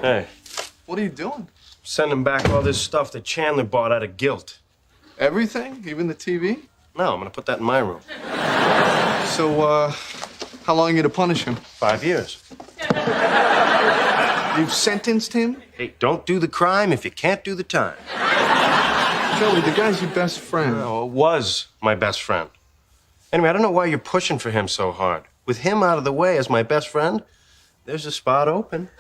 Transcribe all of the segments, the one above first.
Hey. What are you doing? Sending back all this stuff that Chandler bought out of guilt. Everything? Even the TV? No, I'm gonna put that in my room. So, how long are you to punish him? 5 years. You've sentenced him? Hey, don't do the crime if you can't do the time. Joey, the guy's your best friend. No, it was my best friend. Anyway, I don't know why you're pushing for him so hard. With him out of the way as my best friend, there's a spot open.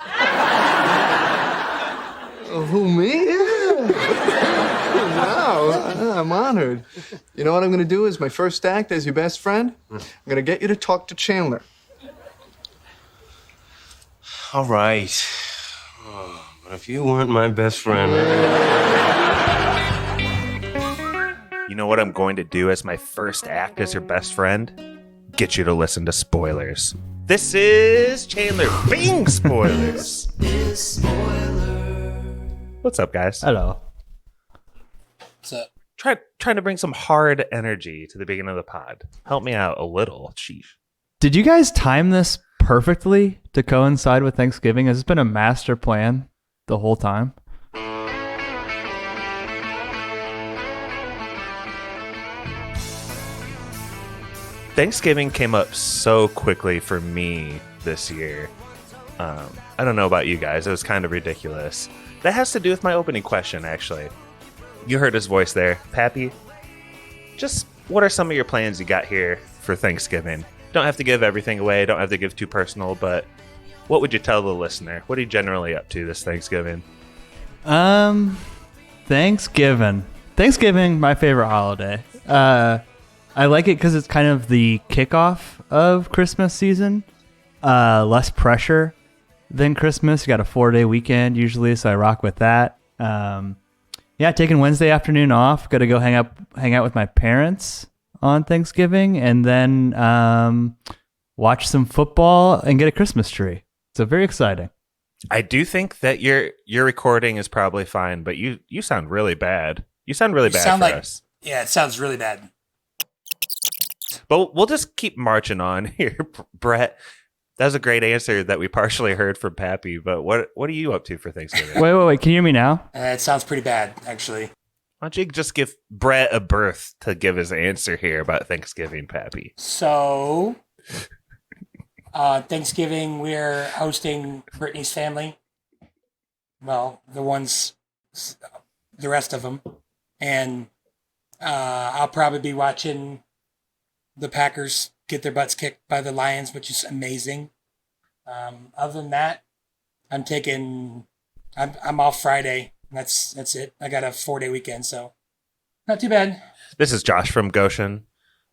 Who, me? Yeah. Wow, I'm honored. You know what I'm gonna do as my first act as your best friend? I'm gonna get you to talk to Chandler. All right. Oh, but if you weren't my best friend... You know what I'm going to do as my first act as your best friend? Get you to listen to spoilers. This is Chandler Bing Spoilers. What's up, guys? Hello. What's up? Trying to bring some hard energy to the beginning of the pod. Help me out a little, chief. Did you guys time this perfectly to coincide with Thanksgiving? Has this been a master plan the whole time? Thanksgiving came up so quickly for me this year. I don't know about you guys. It was kind of ridiculous. That has to do with my opening question, actually. You heard his voice there. Pappy, just what are some of your plans you got here for Thanksgiving? Don't have to give everything away. Don't have to give too personal, but what would you tell the listener? What are you generally up to this Thanksgiving? Thanksgiving. Thanksgiving, my favorite holiday. I like it because it's kind of the kickoff of Christmas season. Less pressure than Christmas. You got a 4-day weekend usually, so I rock with that. Yeah, taking Wednesday afternoon off. Got to go hang out with my parents on Thanksgiving, and then watch some football and get a Christmas tree. So very exciting. I do think that your recording is probably fine, but you sound really bad. You sound really bad for us. Yeah, it sounds really bad. But we'll just keep marching on here, Brett. That was a great answer that we partially heard from Pappy, but what are you up to for Thanksgiving? Wait. Can you hear me now? It sounds pretty bad, actually. Why don't you just give Brett a berth to give his answer here about Thanksgiving, Pappy? So, Thanksgiving, we're hosting Brittany's family. Well, the rest of them. And I'll probably be watching the Packers get their butts kicked by the Lions, which is amazing. Other than that, I'm off Friday. That's it. I got a 4-day weekend, so not too bad. This is Josh from Goshen.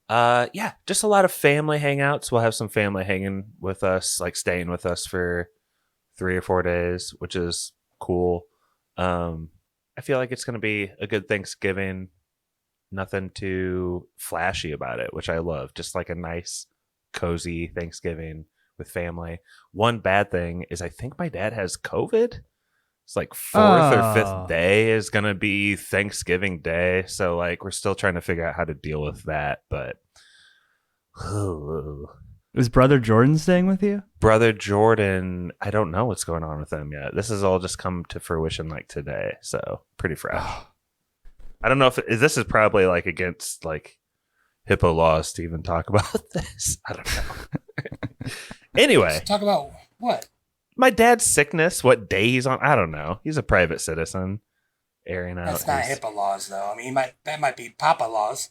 Yeah, just a lot of family hangouts. We'll have some family hanging with us, like staying with us for 3 or 4 days, which is cool. I feel like it's going to be a good Thanksgiving. Nothing too flashy about it, which I love. Just like a nice, cozy Thanksgiving with family. One bad thing is I think my dad has COVID. It's like 4th or 5th day is going to be Thanksgiving Day. So like we're still trying to figure out how to deal with that. But is Brother Jordan staying with you? Brother Jordan, I don't know what's going on with him yet. This has all just come to fruition like today. So pretty fresh. I don't know if this is probably like against like HIPAA laws to even talk about this. I don't know. Anyway. Talk about what? My dad's sickness, what day he's on. I don't know. He's a private citizen. Airing out. That's not HIPAA laws, though. I mean, that might be Papa laws.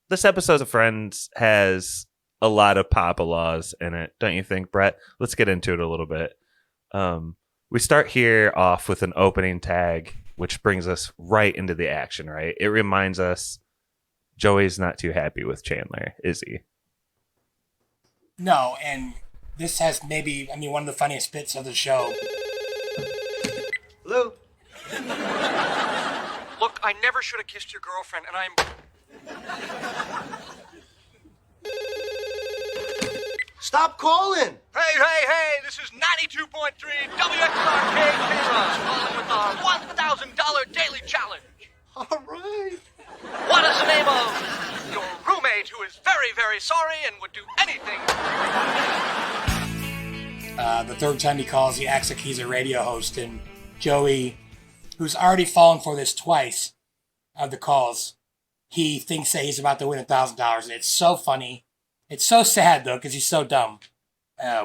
This episode of Friends has a lot of Papa laws in it, don't you think, Brett? Let's get into it a little bit. We start here off with an opening tag, which brings us right into the action, right? It reminds us Joey's not too happy with Chandler, is he? No, and this has one of the funniest bits of the show. Hello? Look, I never should have kissed your girlfriend, and I'm... Stop calling! Hey, this is 92.3 WXRK calling with our $1,000 daily challenge. All right. What is the name of your roommate who is very, very sorry and would do anything? The third time he calls, he acts like he's a radio host, and Joey, who's already fallen for this twice of the calls, he thinks that he's about to win $1,000, and it's so funny. It's so sad though because he's so dumb.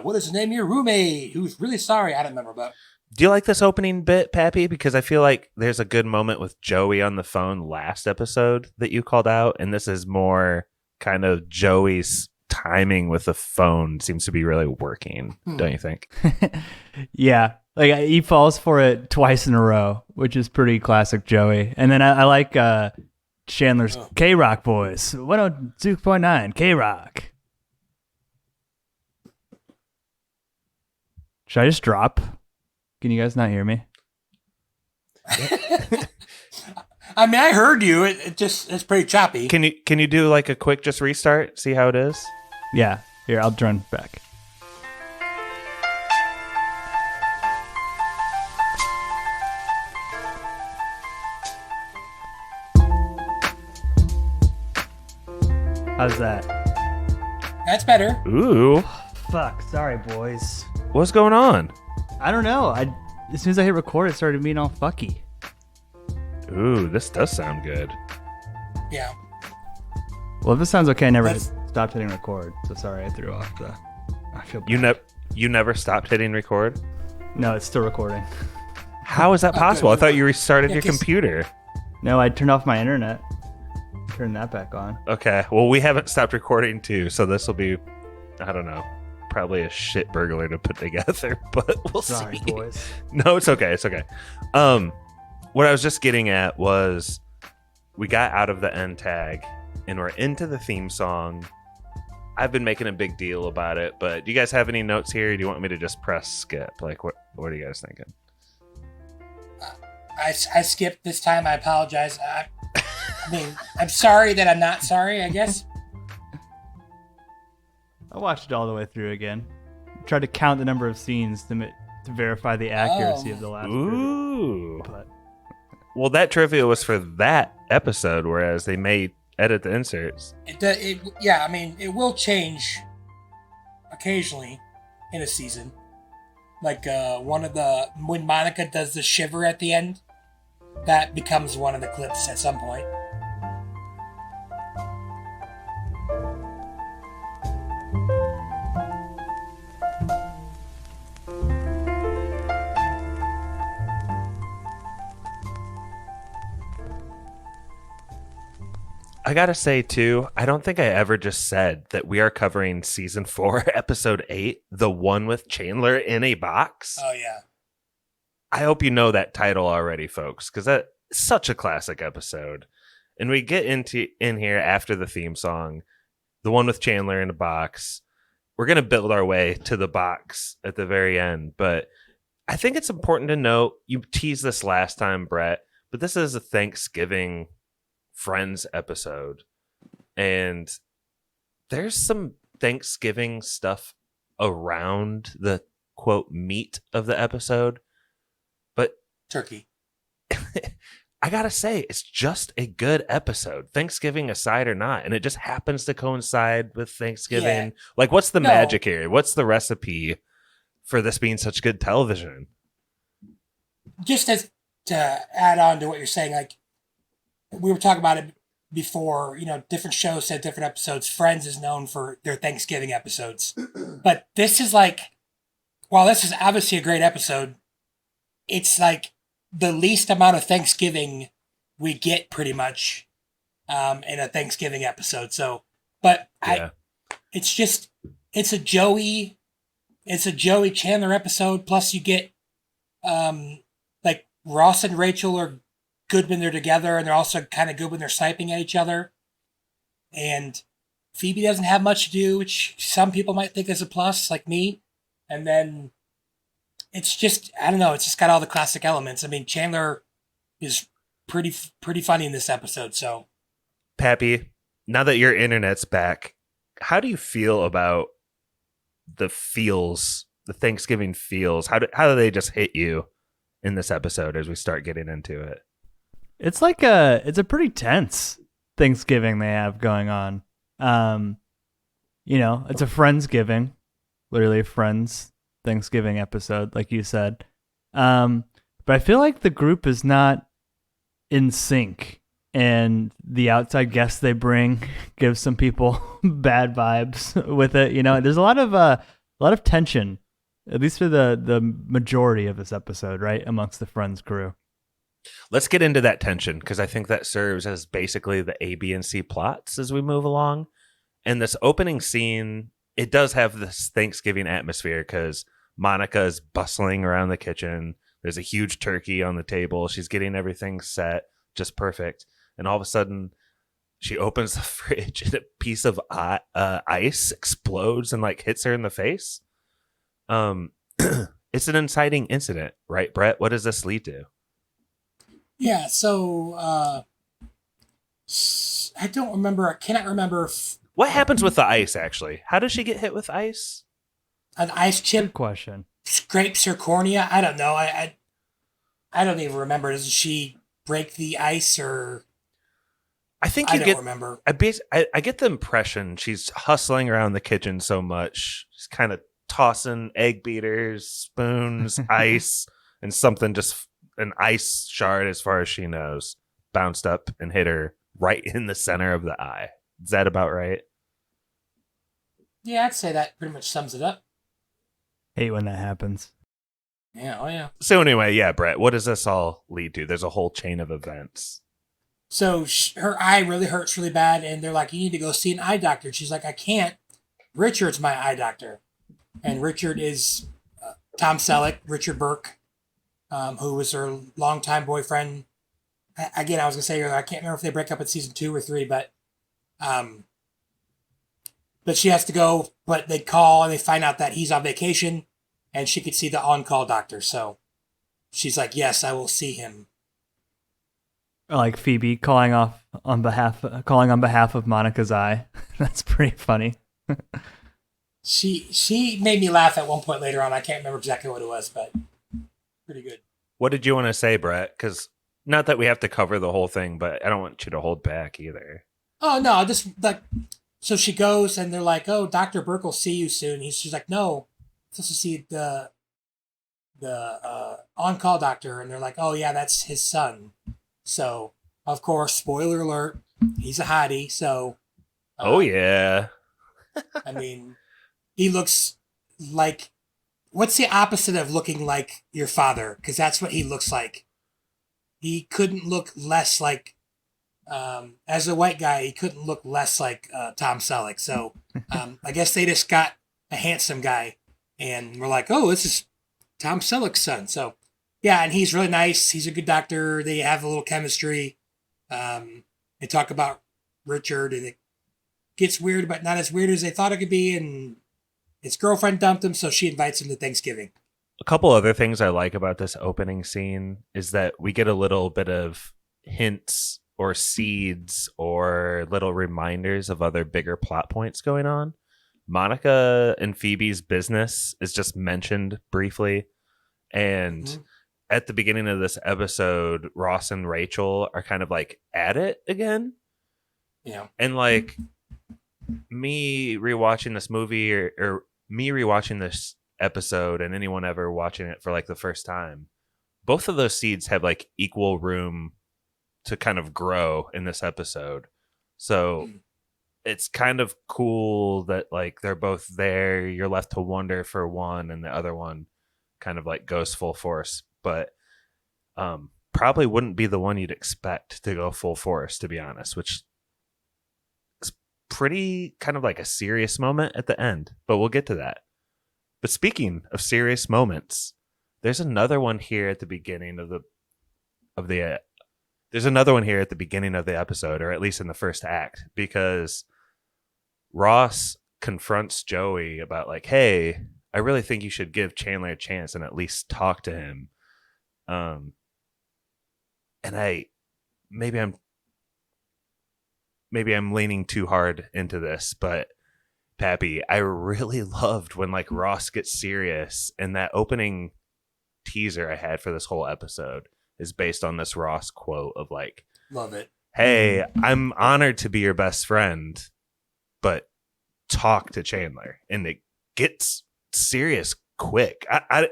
What is the name of your roommate? Who's really sorry? I don't remember, but. Do you like this opening bit, Pappy? Because I feel like there's a good moment with Joey on the phone last episode that you called out, and this is more kind of Joey's timing with the phone seems to be really working, don't you think? Yeah, like he falls for it twice in a row, which is pretty classic Joey. And then I like Chandler's K-Rock Boys, 102.9 K-Rock. Should I just drop? Can you guys not hear me? I mean, I heard you. It's pretty choppy. Can you do like a quick just restart? See how it is? Yeah. Here, I'll turn back. How's that? That's better. Ooh, Fuck. Sorry, boys. what's going on? I don't know. As soon as I hit record, it started being all fucky. Ooh, this does sound good. Yeah. Well, if this sounds okay, I never That's- stopped hitting record. So sorry, I threw off the. I feel bad. You never stopped hitting record? No, it's still recording. How is that possible? I good. thought you restarted Yeah, your 'cause- computer. No, I turned off my internet. Turn that back on. Okay, well, we haven't stopped recording too, so this will be, I don't know, probably a shit burglar to put together, but we'll Sorry, see. boys. No, it's okay. It's okay. What I was just getting at was we got out of the end tag and we're into the theme song. I've been making a big deal about it, but do you guys have any notes here? Or do you want me to just press skip? Like, what are you guys thinking? I skipped this time. I apologize. I mean, I'm sorry that I'm not sorry, I guess. I watched it all the way through again. Tried to count the number of scenes to verify the accuracy of the last. Ooh. But Well, that trivia was for that episode, whereas they may edit the inserts. Yeah, I mean, it will change occasionally in a season. Like when Monica does the shiver at the end, that becomes one of the clips at some point. I gotta say, too, I don't think I ever just said that we are covering season 4, episode 8, the one with Chandler in a box. Oh, yeah. I hope you know that title already, folks, because that's such a classic episode. And we get in here after the theme song, the one with Chandler in a box. We're going to build our way to the box at the very end. But I think it's important to note, you teased this last time, Brett, but this is a Thanksgiving Friends episode. And there's some Thanksgiving stuff around the, quote, meat of the episode. But Turkey. I gotta say, it's just a good episode, Thanksgiving aside or not, and it just happens to coincide with Thanksgiving. Yeah. Like, what's the No. magic here? What's the recipe for this being such good television? Just as to add on to what you're saying, like we were talking about it before, different shows had different episodes. Friends is known for their Thanksgiving episodes. But this is like, while this is obviously a great episode, it's like the least amount of Thanksgiving we get pretty much in a Thanksgiving episode. So, but Yeah. it's a Joey Chandler episode. Plus you get like Ross and Rachel are good when they're together, and they're also kind of good when they're sniping at each other. And Phoebe doesn't have much to do, which some people might think is a plus, like me. And then it's just, I don't know, it's just got all the classic elements. I mean, Chandler is pretty funny in this episode. So, Pappy, now that your internet's back, how do you feel about the Thanksgiving feels? How do they just hit you in this episode as we start getting into it? it's like it's a pretty tense Thanksgiving they have going on. It's a Friendsgiving, literally Friends Thanksgiving episode, like you said. But I feel like the group is not in sync, and the outside guests they bring give some people bad vibes with it. You know, there's a lot of tension, at least for the majority of this episode, right, amongst the Friends crew. Let's get into that tension, because I think that serves as basically the A, B, and C plots as we move along. And this opening scene, it does have this Thanksgiving atmosphere because Monica is bustling around the kitchen. There's a huge turkey on the table. She's getting everything set just perfect. And all of a sudden, she opens the fridge and a piece of ice explodes and like hits her in the face. It's an inciting incident, right, Brett? What does this lead to? Yeah, so I don't remember. I cannot remember if What happens with the ice, actually? How does she get hit with ice? an ice Good chip question. scrapes her cornea. I don't know. I don't even remember. Does she break the ice or? I think I you don't get. remember. I get the impression she's hustling around the kitchen so much. She's kind of tossing egg beaters, spoons, ice, and something just an ice shard, as far as she knows, bounced up and hit her right in the center of the eye. Is that about right? Yeah, I'd say that pretty much sums it up. Hate when that happens. Yeah, oh yeah. So anyway, yeah, Brett, what does this all lead to? There's a whole chain of events. So her eye really hurts really bad, and they're like, "You need to go see an eye doctor." And she's like, "I can't. Richard's my eye doctor," and Richard is Tom Selleck, Richard Burke, who was her longtime boyfriend. Again, I was gonna say I can't remember if they break up in season 2 or 3, but she has to go. But they call and they find out that he's on vacation, and she could see the on-call doctor. So she's like, "Yes, I will see him." Like Phoebe calling on behalf of Monica's eye. That's pretty funny. She made me laugh at one point later on. I can't remember exactly what it was, but pretty good. What did you want to say, Brett? Because not that we have to cover the whole thing, but I don't want you to hold back either. Oh no, just like so she goes and they're like, "Oh, Dr. Burke will see you soon." She's like, "No, I'm supposed to see the on-call doctor," and they're like, "Oh yeah, that's his son." So of course, spoiler alert, he's a hottie. So Oh yeah. I mean, he looks like what's the opposite of looking like your father? Because that's what he looks like. He couldn't look less like, as a white guy, he couldn't look less like Tom Selleck. So I guess they just got a handsome guy and we're like, oh, this is Tom Selleck's son. So yeah, and he's really nice. He's a good doctor. They have a little chemistry. They talk about Richard and it gets weird, but not as weird as they thought it could be. And his girlfriend dumped him, so she invites him to Thanksgiving. A couple other things I like about this opening scene is that we get a little bit of hints or seeds or little reminders of other bigger plot points going on. Monica and Phoebe's business is just mentioned briefly. And at the beginning of this episode, Ross and Rachel are kind of like at it again. Yeah. And like me rewatching this movie or me rewatching this episode and anyone ever watching it for like the first time, both of those seeds have like equal room to kind of grow in this episode. So it's kind of cool that like they're both there. You're left to wonder for one and the other one kind of like goes full force, but probably wouldn't be the one you'd expect to go full force, to be honest, which is pretty kind of like a serious moment at the end, but we'll get to that. But speaking of serious moments, there's another one here at the beginning of the episode, or at least in the first act, because Ross confronts Joey about like, hey, I really think you should give Chandler a chance and at least talk to him. And maybe I'm leaning too hard into this, but Pappy, I really loved when like Ross gets serious, and that opening teaser I had for this whole episode is based on this Ross quote of like, Love it. hey, I'm honored to be your best friend, but talk to Chandler. And it gets serious quick.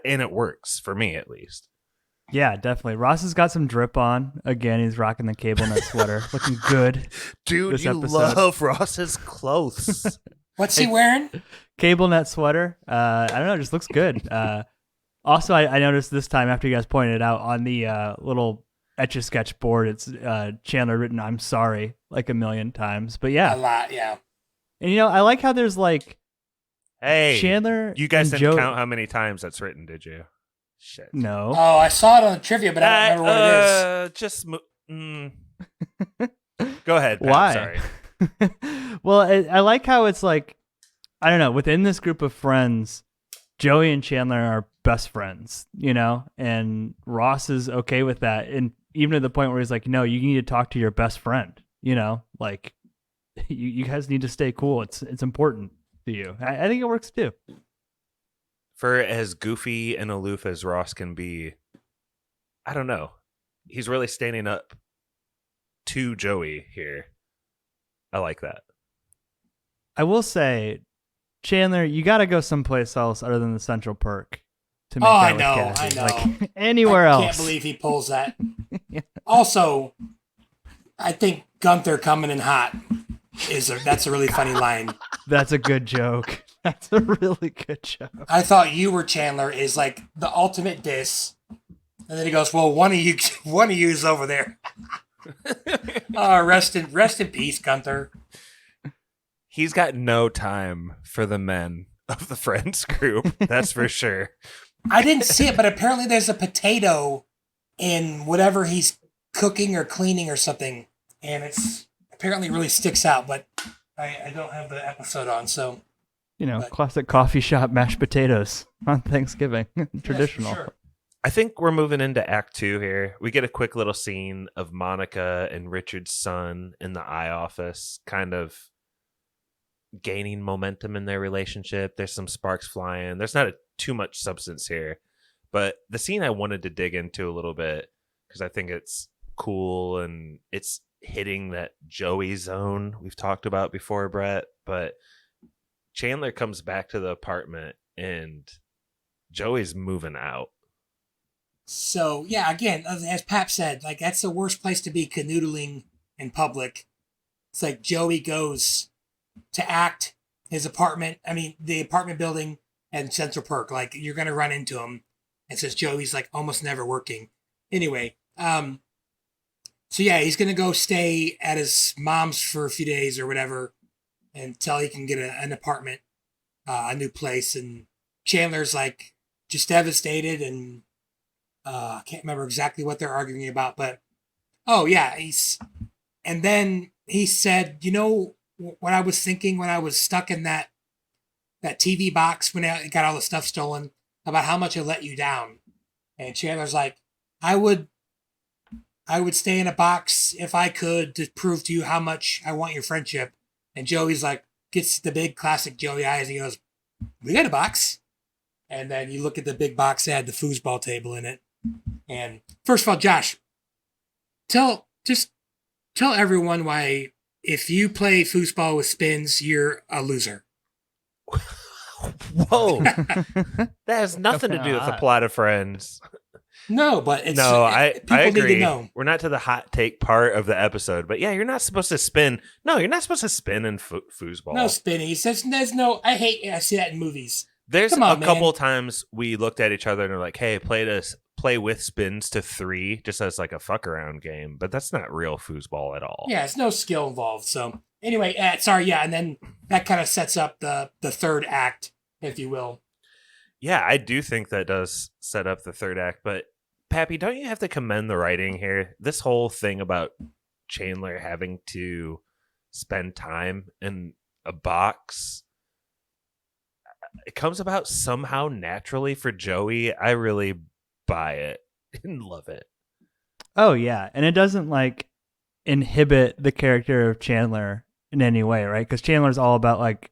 And it works for me at least. Yeah, definitely. Ross has got some drip on. Again, he's rocking the cable knit sweater. Looking good. Dude, this you episode. love Ross's clothes. What's he wearing? Cable net sweater. I don't know, just looks good. Also, I noticed this time after you guys pointed it out on the little Etch-a-Sketch board, it's Chandler written "I'm sorry" like a million times. But yeah, A lot, yeah. and I like how there's like Hey, Chandler. you guys and didn't Joe- count how many times that's written, did you? Shit. No. Oh, I saw it on the trivia, but I don't remember what it is. Just go ahead. Pat, Why? Sorry. Well, I like how it's like, I don't know, within this group of friends, Joey and Chandler are best friends, and Ross is okay with that. And even to the point where he's like, no, you need to talk to your best friend, like you guys need to stay cool. It's important to you. I think it works too. For as goofy and aloof as Ross can be, I don't know. He's really standing up to Joey here. I like that. I will say, Chandler, you got to go someplace else other than the Central Perk to make Oh, out I with know, Cassie. I know. Like, anywhere else. I can't believe he pulls that. Also, I think Gunther coming in hot that's a really funny line. That's a good joke. That's a really good joke. I thought you were Chandler is like the ultimate diss. And then he goes, well, one of you's over there. Rest in peace, Gunther. He's got no time for the men of the Friends group. That's for sure. I didn't see it, but apparently there's a potato in whatever he's cooking or cleaning or something. And it's apparently really sticks out, but I don't have the episode on, so. Classic coffee shop mashed potatoes on Thanksgiving. Traditional. Yes, for sure. I think we're moving into Act 2 here. We get a quick little scene of Monica and Richard's son in the eye office, kind of gaining momentum in their relationship. There's some sparks flying. There's not too much substance here, but the scene I wanted to dig into a little bit because I think it's cool and it's hitting that Joey zone we've talked about before, Brett. But Chandler comes back to the apartment and Joey's moving out. So, yeah, again, as Pap said, like, that's the worst place to be canoodling in public. It's like Joey goes to act the apartment building and Central Perk. Like, you're going to run into him. And since Joey's, like, almost never working. Anyway, so, yeah, he's going to go stay at his mom's for a few days or whatever until he can get an apartment, a new place. And Chandler's, like, just devastated and I can't remember exactly what they're arguing about, but and then he said, what I was thinking when I was stuck in that TV box when I got all the stuff stolen about how much I let you down. And Chandler's like, I would stay in a box if I could to prove to you how much I want your friendship. And Joey's like, gets the big classic Joey eyes and he goes, we got a box. And then you look at the big box that had the foosball table in it. And first of all, Josh, tell everyone why if you play foosball with spins, you're a loser. Whoa. That has nothing to do with the plot of Friends. No, but I agree. Need to know. We're not to the hot take part of the episode, but yeah, you're not supposed to spin. No, you're not supposed to spin in foosball. No spinning. He says I see that in movies. There's a couple times we looked at each other and were like, hey, play with spins to 3 just as like a fuck around game, but that's not real foosball at all. Yeah, it's no skill involved. So anyway, and then that kind of sets up the third act, if you will. Yeah, I do think that does set up the third act, but Pappy, don't you have to commend the writing here? This whole thing about Chandler having to spend time in a box, it comes about somehow naturally for Joey. I really buy it and love it. Oh yeah, and it doesn't like inhibit the character of Chandler in any way, right? Because Chandler's all about like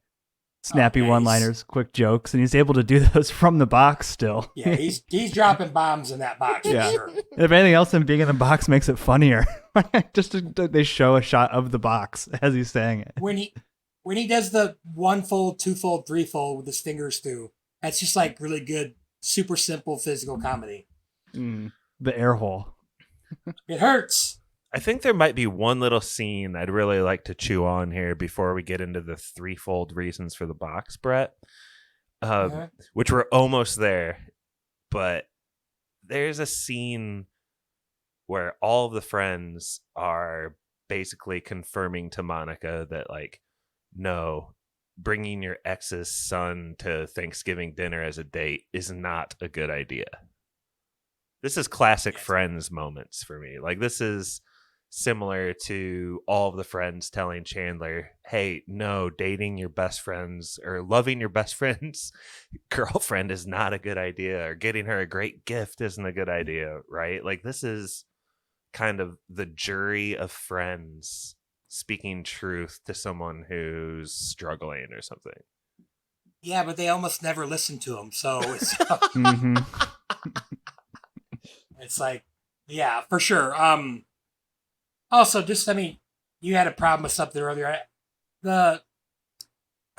snappy one-liners, quick jokes, and he's able to do those from the box still. Yeah, he's dropping bombs in that box. Yeah. For sure. If anything else, him being in the box makes it funnier. They show a shot of the box as he's saying it. When he does the 1-fold, 2-fold, 3-fold with his fingers through, That's just like really good, super simple physical comedy. The air hole. It hurts. I think there might be one little scene I'd really like to chew on here before we get into the threefold reasons for the box, Brett. Which we're almost there, but there's a scene where all of the friends are basically confirming to Monica that, like, no, bringing your ex's son to Thanksgiving dinner as a date is not a good idea. This is classic Friends moments for me. Like, this is similar to all of the friends telling Chandler, hey, no, dating your best friends or loving your best friend's girlfriend is not a good idea, or getting her a great gift isn't a good idea, right? Like, this is kind of the jury of friends speaking truth to someone who's struggling or something. Yeah, but they almost never listen to him, so it's it's like, yeah, for sure. Also, just, I mean, you had a problem with something earlier. I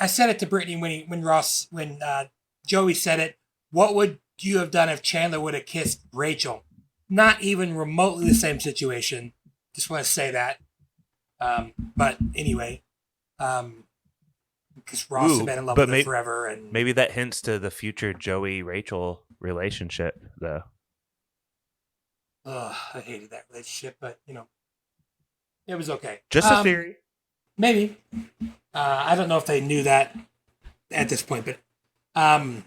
said it to Brittany when Joey said it. What would you have done if Chandler would have kissed Rachel? Not even remotely the same situation. Just want to say that. But anyway, because Ross had been in love with her forever, and maybe that hints to the future Joey-Rachel relationship, though. I hated that relationship, but it was okay. Just a theory. Maybe. I don't know if they knew that at this point, but I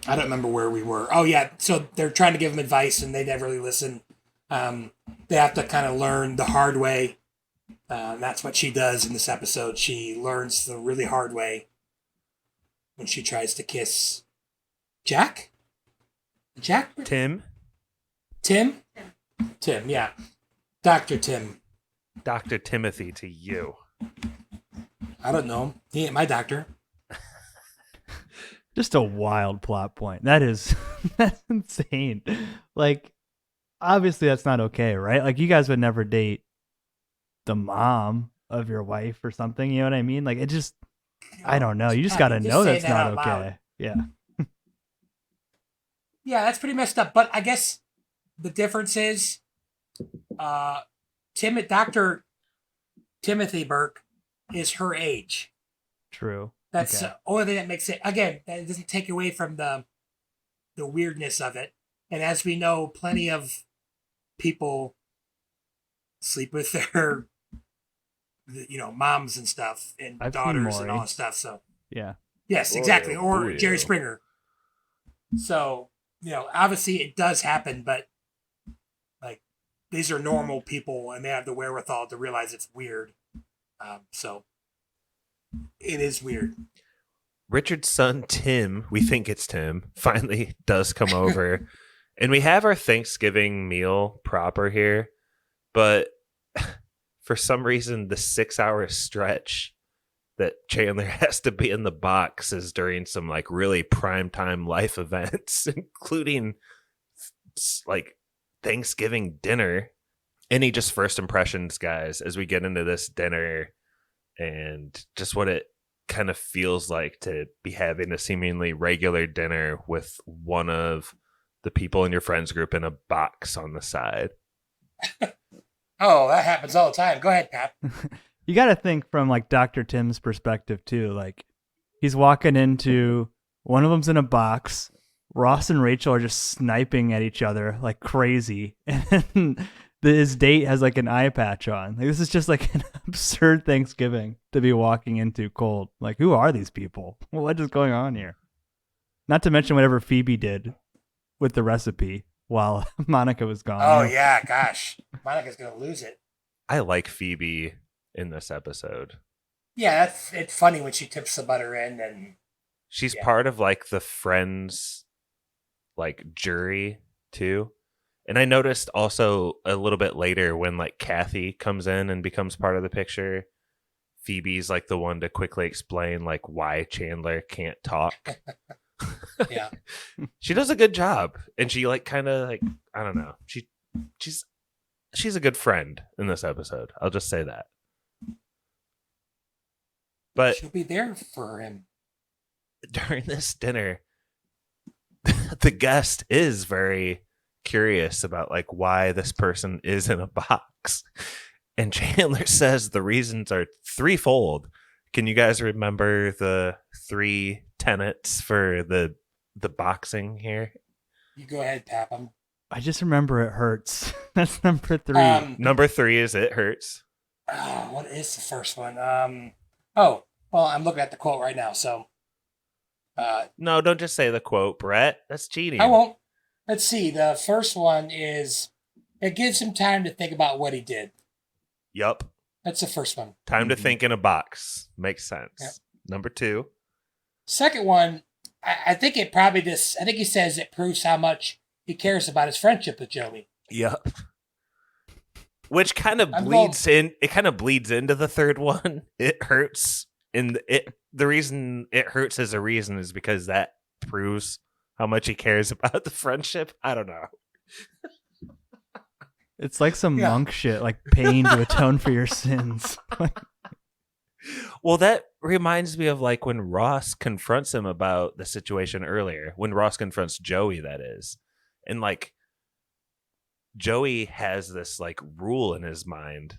don't remember where we were. Oh, yeah. So they're trying to give him advice, and they never really listen. They have to kind of learn the hard way. That's what she does in this episode. She learns the really hard way when she tries to kiss Jack? Tim, yeah. Dr. Tim. Dr. Timothy to you. I don't know. He ain't my doctor. Just a wild plot point. That's insane. Like, obviously that's not okay, right? Like, you guys would never date the mom of your wife or something, you know what I mean? Like, it just, I don't know. You just got to know that's not okay. Loud. Yeah. Yeah, that's pretty messed up. But I guess the difference is Dr. Timothy Burke is her age. True. That's the only thing that makes it, again, that doesn't take away from the weirdness of it. And as we know, plenty of people sleep with their moms and stuff, and daughters and all that stuff. So yeah. Yes, exactly. Or Jerry Springer. So, obviously it does happen, but like, these are normal people and they have the wherewithal to realize it's weird. So it is weird. Richard's son, Tim, we think it's Tim, finally does come over. And we have our Thanksgiving meal proper here. But for some reason, the 6-hour stretch that Chandler has to be in the box is during some like really primetime life events, including like Thanksgiving dinner. Any just first impressions, guys, as we get into this dinner and just what it kind of feels like to be having a seemingly regular dinner with one of the people in your friends group in a box on the side. Oh, that happens all the time. Go ahead, Pat. You got to think from like Dr. Tim's perspective too. Like, he's walking into, one of them's in a box. Ross and Rachel are just sniping at each other like crazy. And his date has like an eye patch on. Like, this is just like an absurd Thanksgiving to be walking into cold. Like, who are these people? What is going on here? Not to mention whatever Phoebe did with the recipe while Monica was gone. Oh, yeah, gosh. Monica's going to lose it. I like Phoebe in this episode. Yeah, it's funny when she tips the butter in, and she's part of like the Friends like jury too. And I noticed also a little bit later when like Kathy comes in and becomes part of the picture, Phoebe's like the one to quickly explain like why Chandler can't talk. Yeah. She does a good job, and she like kind of like, I don't know. She's a good friend in this episode. I'll just say that. But she'll be there for him. During this dinner, the guest is very curious about like why this person is in a box. And Chandler says the reasons are threefold. Can you guys remember the 3 tenets for the boxing here? You go ahead, Pap. I just remember it hurts. That's number 3. Number 3 is it hurts. What is the first one? Oh, well, I'm looking at the quote right now, so. No, don't just say the quote, Brett. That's cheating. I won't. Let's see. The first one is, it gives him time to think about what he did. Yup. That's the first one. Time to think in a box. Makes sense. Yep. Number 2. Second one, I think it probably just, I think he says it proves how much he cares about his friendship with Joey. Yup. Which kind of bleeds in. It kind of bleeds into the third one. It hurts. And the reason it hurts as a reason is because that proves how much he cares about the friendship. I don't know. It's like some monk shit, like paying to atone for your sins. Well, that reminds me of like when Ross confronts him about the situation earlier. When Ross confronts Joey, that is. And like Joey has this like rule in his mind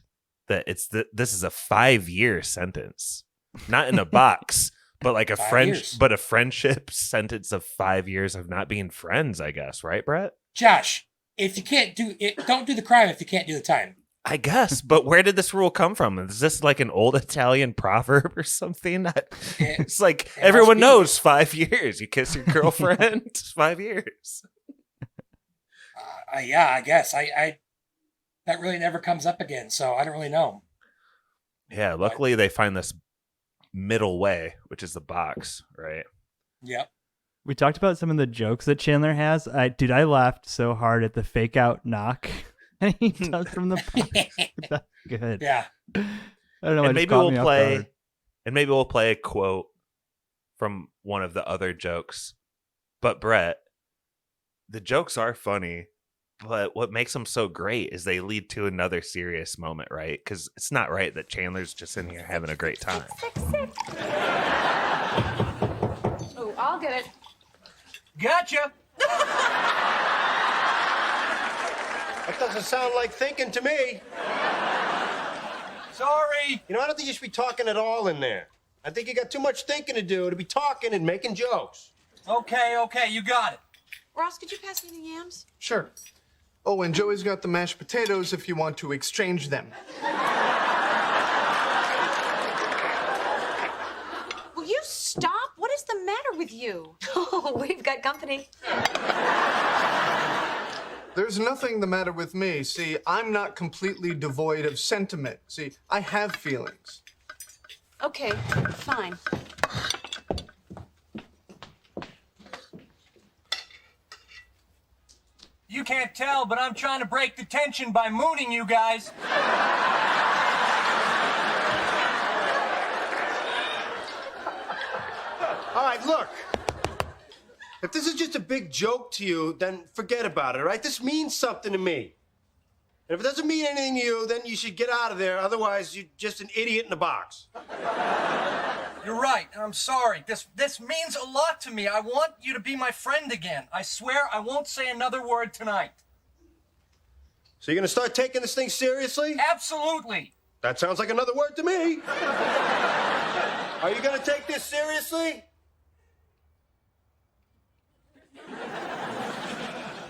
that this is a 5-year sentence. Not in a box, but like a friendship sentence of 5 years of not being friends, I guess, right, Brett? Josh, if you can't do it, don't do the crime if you can't do the time. I guess, but where did this rule come from? Is this like an old Italian proverb or something? It's like everyone knows 5 years. You kiss your girlfriend, 5 years. Yeah, I guess. I that really never comes up again, so I don't really know. Yeah, luckily they find this middle way, which is the box, right? Yep. We talked about some of the jokes that Chandler has. I laughed so hard at the fake out knock. And he does from the box. That's good. Yeah. I don't know. And maybe we'll play a quote from one of the other jokes. But Brett, the jokes are funny, but what makes them so great is they lead to another serious moment, right? Because it's not right that Chandler's just in here having a great time. Oh, I'll get it. Gotcha. That doesn't sound like thinking to me. Sorry. You know, I don't think you should be talking at all in there. I think you got too much thinking to do to be talking and making jokes. Okay, you got it. Ross, could you pass me the yams? Sure. Oh, and Joey's got the mashed potatoes if you want to exchange them. Will you stop? What is the matter with you? Oh, we've got company. There's nothing the matter with me. See, I'm not completely devoid of sentiment. See, I have feelings. Okay, fine. You can't tell, but I'm trying to break the tension by mooning you guys. All right, look. If this is just a big joke to you, then forget about it, all right? This means something to me. And if it doesn't mean anything to you, then you should get out of there. Otherwise, you're just an idiot in a box. You're right, and I'm sorry. This means a lot to me. I want you to be my friend again. I swear I won't say another word tonight. So you're gonna start taking this thing seriously? Absolutely. That sounds like another word to me. Are you gonna take this seriously?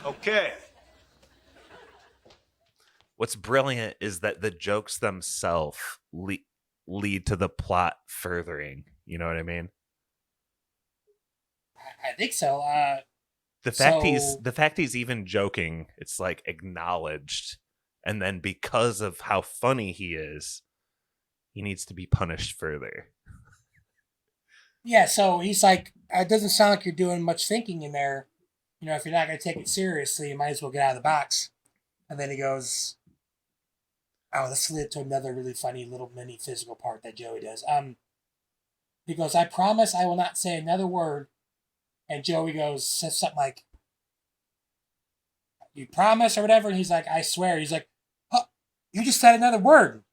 Okay. What's brilliant is that the jokes themselves lead to the plot furthering. You know what I mean? I think so. The fact he's even joking, it's like acknowledged, and then because of how funny he is, he needs to be punished further. Yeah, so he's like, it doesn't sound like you're doing much thinking in there. You know, if you're not going to take it seriously, you might as well get out of the box. And then he goes, oh, this led to another really funny little mini physical part that Joey does. He goes, I promise I will not say another word. And Joey says something like, you promise or whatever? And he's like, I swear. He's like, oh, you just said another word.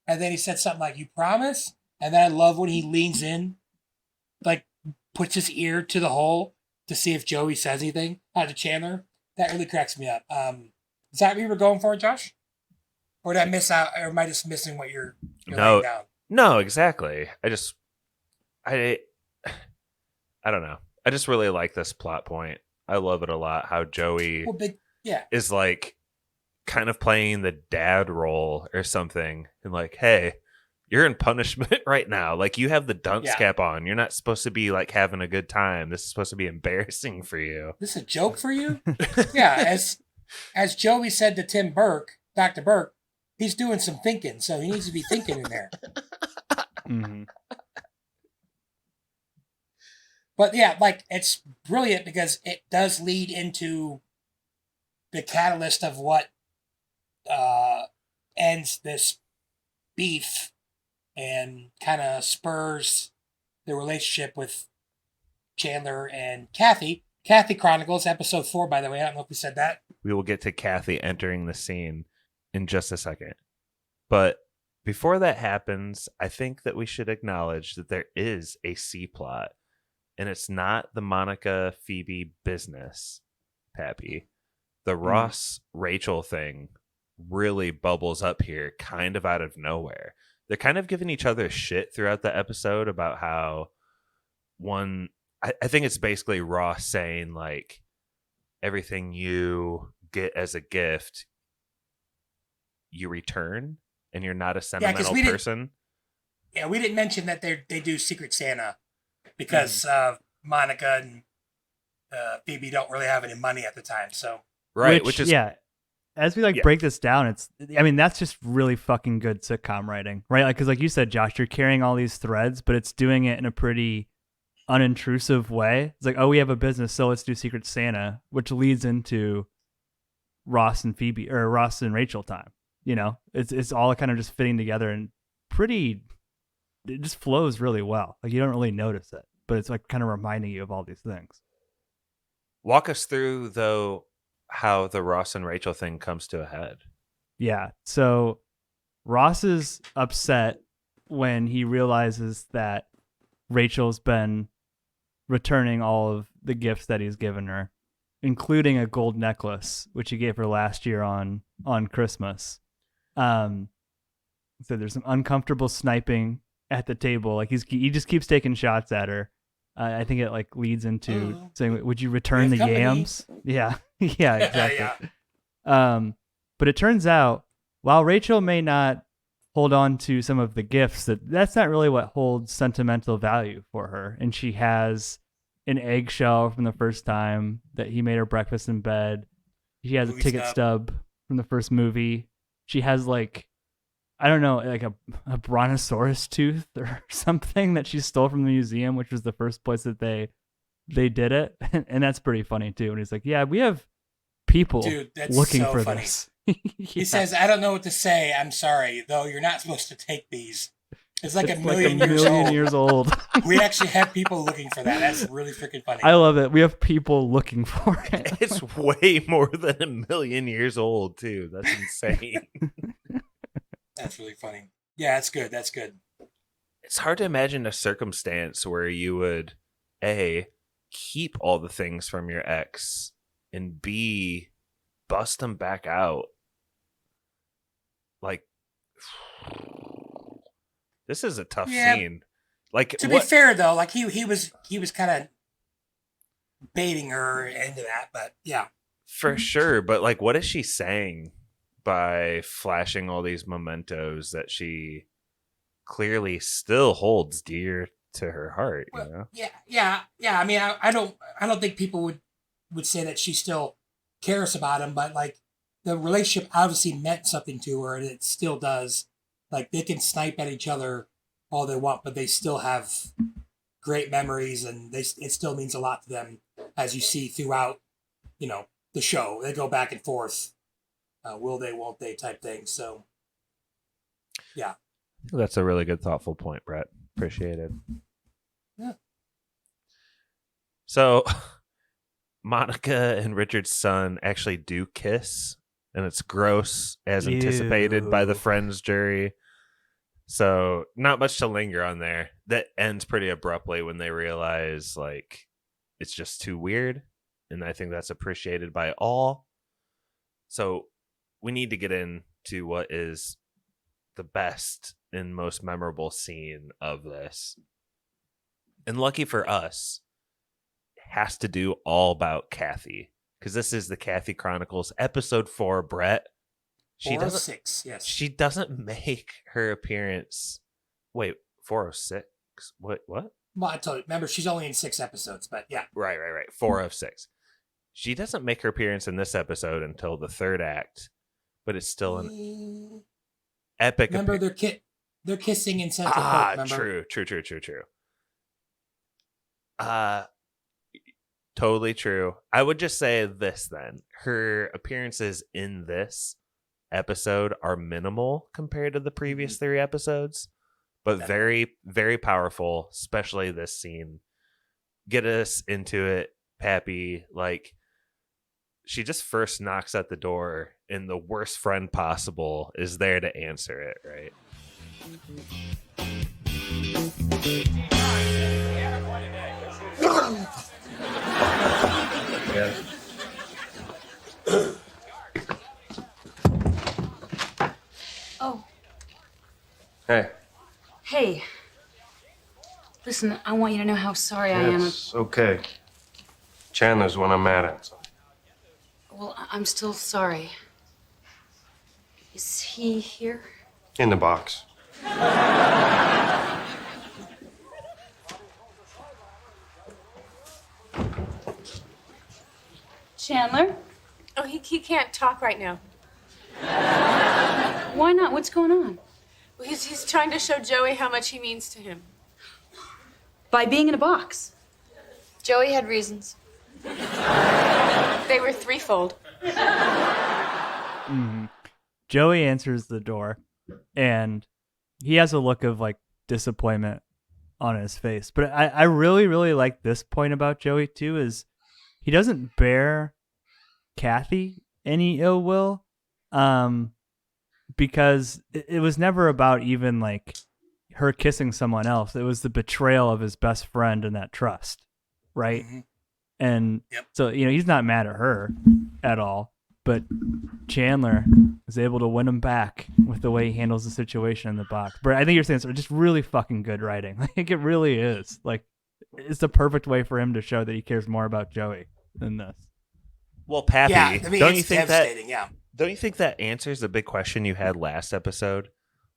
And then he said something like, you promise? And then I love when he leans in, like puts his ear to the hole to see if Joey says anything to Chandler. That really cracks me up. Is that what you were going for, Josh? Or did I miss out? Or am I just missing what you're laying down? No, exactly. I don't know. I just really like this plot point. I love it a lot. How Joey is like kind of playing the dad role or something, and like, hey, you're in punishment right now. Like, you have the dunce cap on. You're not supposed to be like having a good time. This is supposed to be embarrassing for you. This is a joke for you? Yeah, as Joey said to Dr. Burke, he's doing some thinking, so he needs to be thinking in there. Mm-hmm. But yeah, like, it's brilliant because it does lead into the catalyst of what ends this beef and kind of spurs the relationship with Chandler and Kathy. Kathy Chronicles, episode 4, by the way. I don't know if we said that. We will get to Kathy entering the scene in just a second. But before that happens, I think that we should acknowledge that there is a C plot. And it's not the Monica Phoebe business, Pappy. The Ross Rachel thing really bubbles up here kind of out of nowhere. They're kind of giving each other shit throughout the episode about how I think it's basically Ross saying like, everything you get as a gift, you return, and you're not a sentimental person. Yeah, we didn't mention that they do Secret Santa because Monica and Phoebe don't really have any money at the time. So which is as we break this down, that's just really fucking good sitcom writing, right? Like, because like you said, Josh, you're carrying all these threads, but it's doing it in a pretty unintrusive way. It's like, oh, we have a business, so let's do Secret Santa, which leads into Ross and Phoebe, or Ross and Rachel time. You know, it's all kind of just fitting together and it just flows really well. Like, you don't really notice it, but it's like kind of reminding you of all these things. Walk us through, though, how the Ross and Rachel thing comes to a head. Yeah. So Ross is upset when he realizes that Rachel's been returning all of the gifts that he's given her, including a gold necklace, which he gave her last year on Christmas. So there's some uncomfortable sniping at the table. Like, he just keeps taking shots at her. I think it like leads into saying, "Would you return the yams?" Yeah, yeah, exactly. But it turns out, while Rachel may not hold on to some of the gifts, that's not really what holds sentimental value for her. And she has an eggshell from the first time that he made her breakfast in bed. She has a ticket stub from the first movie. She has like, I don't know, like a brontosaurus tooth or something that she stole from the museum, which was the first place that they did it. And that's pretty funny too. And he's like, yeah, we have people looking for this. He says, I don't know what to say. I'm sorry, though you're not supposed to take these. It's like a million years old. We actually have people looking for that. That's really freaking funny. I love it. We have people looking for it. It's way more than a million years old, too. That's insane. That's really funny. Yeah, that's good. That's good. It's hard to imagine a circumstance where you would, A, keep all the things from your ex, and B, bust them back out. Like, this is a tough scene. Like, to be fair though, like he was kind of baiting her into that, but yeah, for sure. But like, what is she saying by flashing all these mementos that she clearly still holds dear to her heart? Well, you know? Yeah. I mean, I don't think people would say that she still cares about him, but like the relationship obviously meant something to her, and it still does. Like, they can snipe at each other all they want, but they still have great memories, and it still means a lot to them, as you see throughout, the show. They go back and forth, will they, won't they type thing. So, yeah. That's a really good, thoughtful point, Brett. Appreciate it. Yeah. So, Monica and Richard's son actually do kiss, and it's gross as anticipated by the Friends jury. So not much to linger on there. That ends pretty abruptly when they realize, like, it's just too weird. And I think that's appreciated by all. So we need to get into what is the best and most memorable scene of this. And lucky for us, it has to do all about Kathy. Because this is the Kathy Chronicles, episode 4, Brett. 406, yes. She doesn't make her appearance. Wait, 406? What? Well, I told you. Remember, she's only in 6 episodes, but yeah. Right. 406. She doesn't make her appearance in this episode until the 3rd act, but it's still an epic. Remember, they're kissing in Central Park. Remember? True. Totally true. I would just say this then. Her appearances in this episode are minimal compared to the previous 3 episodes, but very, very powerful, especially this scene. Get us into it, Pappy. Like, she just first knocks at the door, and the worst friend possible is there to answer it, right? Oh. Hey. Hey. Listen, I want you to know how sorry I am. It's okay. Chandler's when I'm mad at. Well, I'm still sorry. Is he here? In the box. Chandler? Oh, he can't talk right now. Why not? What's going on? Well, he's trying to show Joey how much he means to him. By being in a box. Joey had reasons. They were threefold. Joey answers the door, and he has a look of like disappointment on his face. But I really, really like this point about Joey too, is he doesn't bear Kathy any ill will, because it was never about even like her kissing someone else. It was the betrayal of his best friend and that trust, right? Mm-hmm. And so, he's not mad at her at all, but Chandler is able to win him back with the way he handles the situation in the box. But I think you're saying it's just really fucking good writing. Like, it really is. Like, it's the perfect way for him to show that he cares more about Joey than this. Well, Pappy, Yeah, I mean, don't you it's think that? devastating, yeah. Don't you think that answers the big question you had last episode?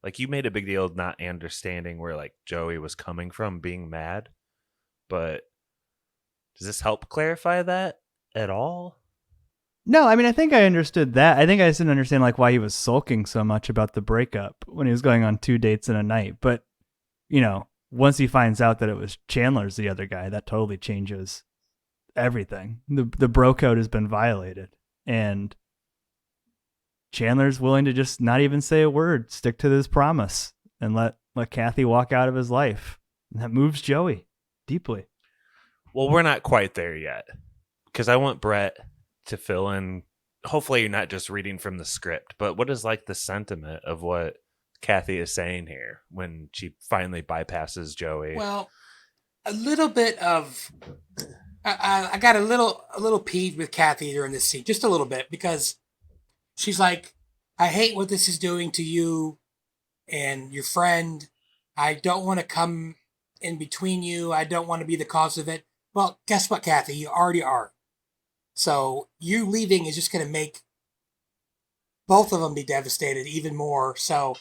Like, you made a big deal of not understanding where like Joey was coming from, being mad. But does this help clarify that at all? No, I mean, I think I understood that. I think I just didn't understand like why he was sulking so much about the breakup when he was going on 2 dates in a night. But, once he finds out that it was Chandler's the other guy, that totally changes everything. The bro code has been violated, and Chandler's willing to just not even say a word, stick to his promise, and let Kathy walk out of his life. And that moves Joey deeply. Well, we're not quite there yet, because I want Brett to fill in. Hopefully you're not just reading from the script, but what is like the sentiment of what Kathy is saying here when she finally bypasses Joey? Well, a little bit of I got a little peeved with Kathy during this scene, just a little bit, because she's like, I hate what this is doing to you and your friend. I don't want to come in between you. I don't want to be the cause of it. Well, guess what, Kathy? You already are. So you leaving is just going to make both of them be devastated even more. So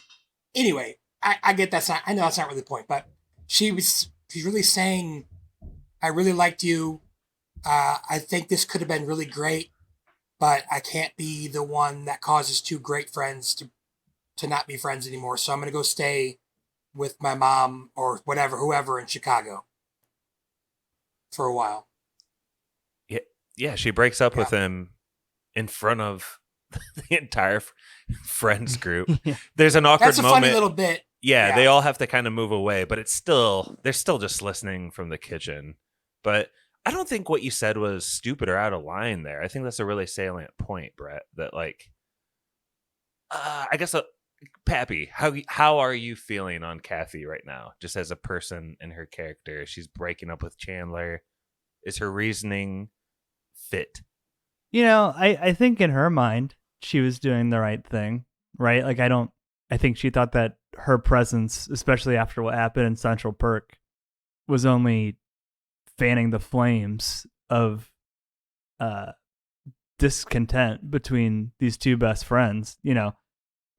anyway, I get that's not, I know that's not really the point, but she's really saying, I really liked you. I think this could have been really great, but I can't be the one that causes 2 great friends to not be friends anymore. So I'm going to go stay with my mom or whoever in Chicago for a while. Yeah, she breaks up with him in front of the entire friends group. There's an awkward That's a moment. funny little bit. Yeah, they all have to kind of move away, but they're still just listening from the kitchen. But I don't think what you said was stupid or out of line there. I think that's a really salient point, Brett, that like, I guess, Pappy, how are you feeling on Kathy right now? Just as a person and her character, she's breaking up with Chandler. Is her reasoning fit? You know, I think in her mind, she was doing the right thing, right? Like, I think she thought that her presence, especially after what happened in Central Perk, was only fanning the flames of discontent between these two best friends. You know,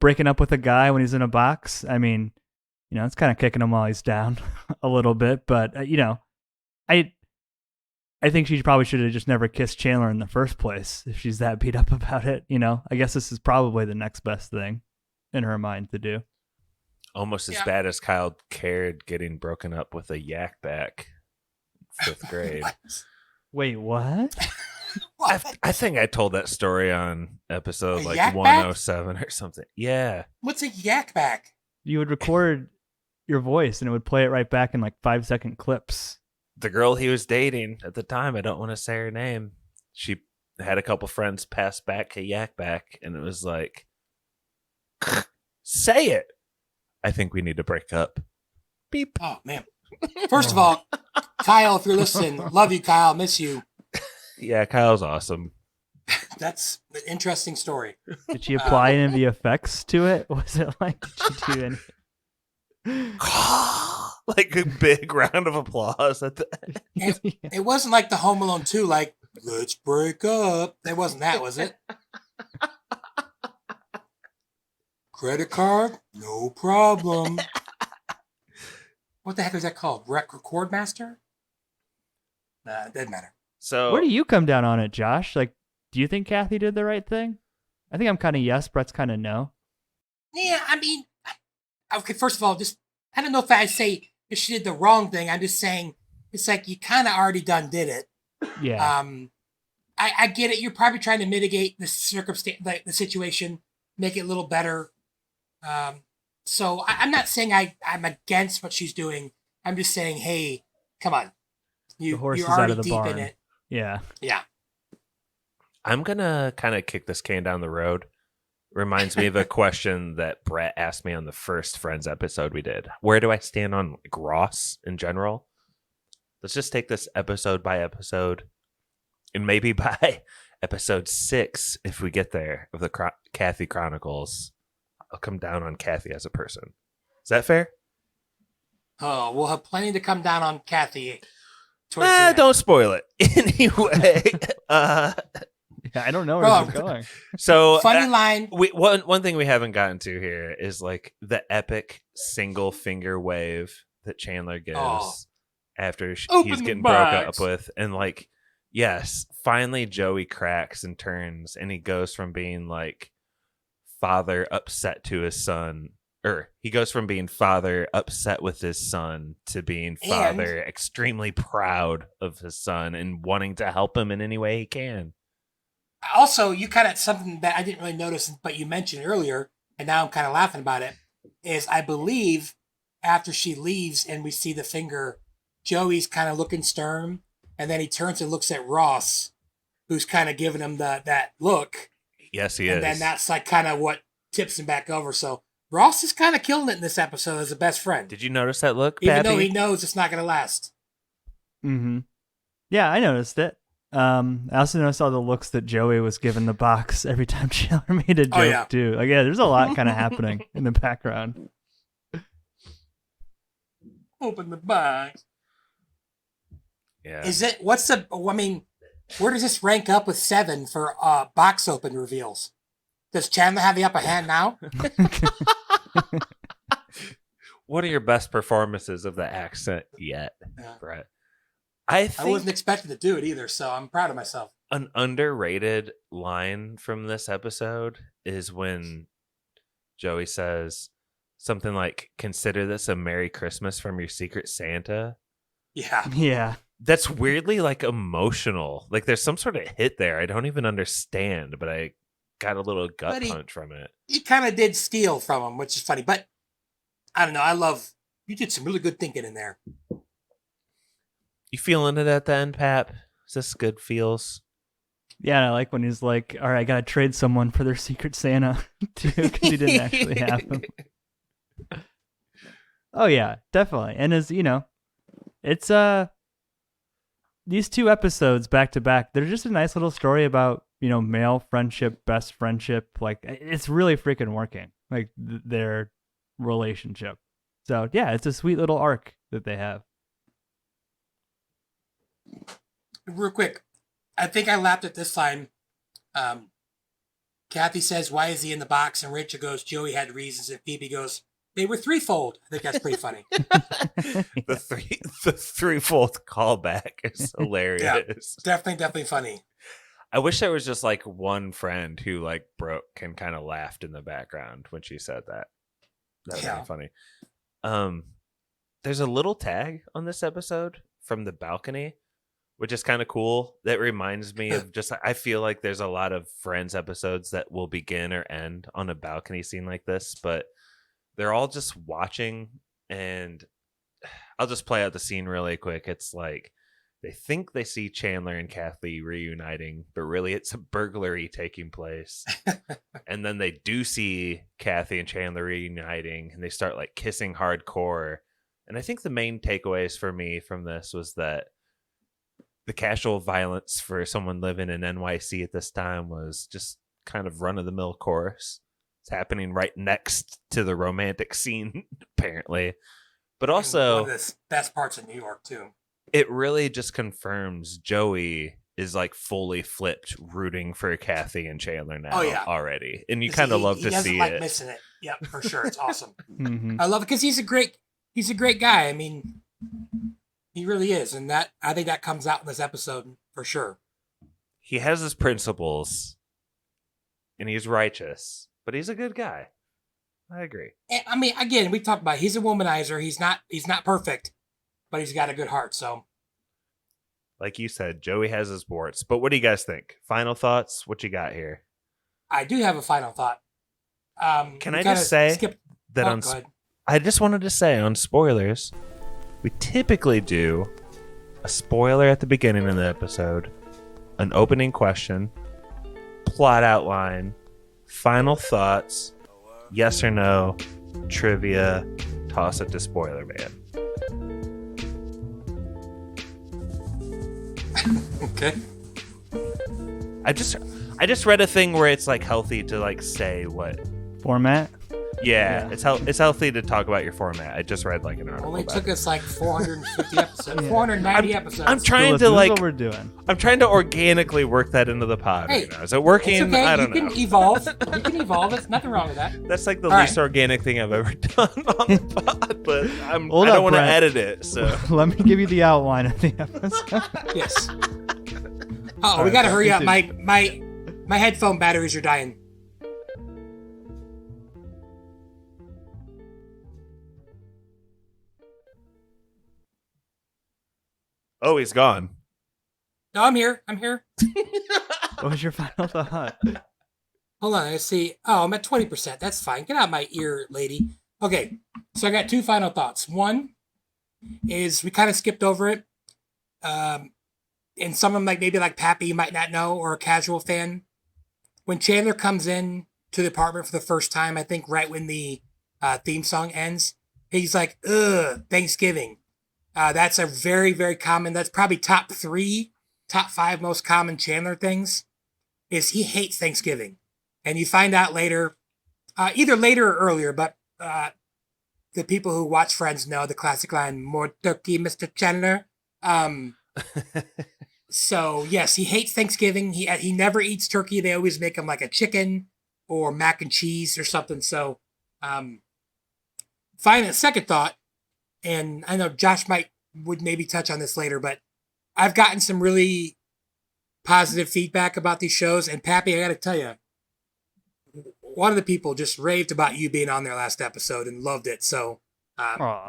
breaking up with a guy when he's in a box, I mean, you know, it's kind of kicking him while he's down a little bit. But, you know, I think she probably should have just never kissed Chandler in the first place if she's that beat up about it. You know, I guess this is probably the next best thing in her mind to do. Almost as bad as Kyle Caird getting broken up with a yak back in 5th grade. Wait, what? I think I told that story on episode A like yak 107 or something. Yeah. What's a yak back? You would record your voice and it would play it right back in like 5-second clips. The girl he was dating at the time, I don't want to say her name, she had a couple friends pass back a yak back, and it was like, say it. I think we need to break up. Beep. Oh, man. First of all, Kyle, if you're listening, love you, Kyle. Miss you. Yeah, Kyle's awesome. That's an interesting story. Did she apply any of the effects to it? Was it like, did she do any? Like a big round of applause at the end. It wasn't like the Home Alone 2, like, let's break up. It wasn't that, was it? Credit card? No problem. What the heck is that called? Record Master? Nah, it doesn't matter. So Where do you come down on it, Josh? Like, do you think Kathy did the right thing? I think I'm kind of yes, Brett's kind of no. Yeah, I mean, okay, first of all, I don't know if I'd say if she did the wrong thing. I'm just saying it's like you kind of already did it. Yeah. I get it. You're probably trying to mitigate the circumstance, like the situation, make it a little better. So I'm not saying I'm against what she's doing. I'm just saying, hey, come on. The horse you're is out already of the deep barn. in it. Yeah. Yeah. I'm going to kind of kick this can down the road. Reminds me of a question that Brett asked me on the first Friends episode we did. Where do I stand on like Ross in general? Let's just take this episode by episode, and maybe by episode 6, if we get there, of the Kathy Chronicles, I'll come down on Kathy as a person. Is that fair? Oh, we'll have plenty to come down on Kathy. towards the end. Don't spoil it. Anyway, Yeah, I don't know where this is going. so Funny line. One thing we haven't gotten to here is like the epic single finger wave that Chandler gives after he's getting broke up with, and like, yes, finally Joey cracks and turns, and he goes from being like father upset to his son, or he goes from being father upset with his son to being father extremely proud of his son and wanting to help him in any way he can. Also, you kind of something that I didn't really notice, but you mentioned earlier, and now I'm kind of laughing about it, is I believe after she leaves and we see the finger, Joey's kind of looking stern, and then he turns and looks at Ross, who's kind of giving him that look. Yes, he is. And then that's like kind of what tips him back over. So Ross is kind of killing it in this episode as a best friend. Did you notice that look, Even Pappy? though he knows it's not going to last. Mm-hmm. Yeah, I noticed it. I also noticed all the looks that Joey was giving the box every time Chandler made a joke too. Like, yeah, there's a lot kind of happening in the background. Open the box. Yeah. Is it? Where does this rank up with 7 for box open reveals? Does Chandler have the upper hand now? What are your best performances of the accent yet, Brett? I wasn't expecting to do it either, so I'm proud of myself. An underrated line from this episode is when Joey says something like, "Consider this a Merry Christmas from your Secret Santa." Yeah. Yeah. That's weirdly like emotional. Like there's some sort of hit there. I don't even understand, but I got a little gut punch from it. He kind of did steal from him, which is funny. But I don't know. You did some really good thinking in there. You feeling it at the end, Pap? Is this good feels? Yeah, and I like when he's like, all right, I got to trade someone for their Secret Santa, too, because he didn't actually have them. Oh, yeah, definitely. And as, it's these two episodes back to back, they're just a nice little story about, male friendship, best friendship. Like, it's really freaking working, like their relationship. So yeah, it's a sweet little arc that they have. Real quick, I think I laughed at this line. Kathy says, "Why is he in the box?" And Rachel goes, "Joey had reasons." And Phoebe goes, "They were threefold." I think that's pretty funny. The threefold callback is hilarious. Yeah, definitely funny. I wish there was just like one friend who like broke and kind of laughed in the background when she said that. That would be funny. There's a little tag on this episode from the balcony, which is kind of cool. That reminds me of just, I feel like there's a lot of Friends episodes that will begin or end on a balcony scene like this, but they're all just watching, and I'll just play out the scene really quick. It's like they think they see Chandler and Kathy reuniting, but really it's a burglary taking place. And then they do see Kathy and Chandler reuniting, and they start like kissing hardcore. And I think the main takeaways for me from this was that the casual violence for someone living in NYC at this time was just kind of run-of-the-mill chorus. It's happening right next to the romantic scene, apparently. But also, one of the best parts of New York, too. It really just confirms Joey is like fully flipped, rooting for Kathy and Chandler now already. And you kind of love to see like it. Missing it. Yep, for sure. It's awesome. Mm-hmm. I love it because he's a great guy. I mean, he really is. And I think that comes out in this episode for sure. He has his principles and he's righteous, but he's a good guy. I agree. And, I mean, again, we talked about he's a womanizer. He's not perfect, but he's got a good heart. So, like you said, Joey has his warts. But what do you guys think? Final thoughts? What you got here? I do have a final thought. Can I just say that I just wanted to say on spoilers, we typically do a spoiler at the beginning of the episode, an opening question, plot outline, final thoughts, yes or no, trivia, toss it to Spoiler Man. Okay. I just read a thing where it's like healthy to like say what Format? Yeah. It's healthy to talk about your format. I just read like an article. Only took us like 450 episodes, 490 episodes. I'm trying to like what we're doing. I'm trying to organically work that into the pod. Hey, right now. Is it working? It's okay. I don't know. You can evolve. You can evolve. There's nothing wrong with that. That's like the All least right. organic thing I've ever done on the pod, but I Hold don't up, want to Brent. edit it. So Let me give you the outline of the episode. Yes. Oh, we gotta hurry up. My headphone batteries are dying. oh, he's gone. No, I'm here. I'm here. What was your final thought? Hold on. Let's see. Oh, I'm at 20%. That's fine. Get out of my ear, lady. Okay. So I got two final thoughts. One is we kind of skipped over it. And someone maybe like Pappy, you might not know, or a casual fan. When Chandler comes in to the apartment for the first time, I think right when the theme song ends, he's like, ugh, Thanksgiving. That's a very, very common, that's probably top 5 most common Chandler things, is he hates Thanksgiving. And you find out later, either later or earlier, but the people who watch Friends know the classic line, "More turkey, Mr. Chandler." So, yes, he hates Thanksgiving. He never eats turkey. They always make him like a chicken or mac and cheese or something. So, finally, second thought, and I know Josh would maybe touch on this later, but I've gotten some really positive feedback about these shows. And Pappy, I got to tell you, one of the people just raved about you being on their last episode and loved it. So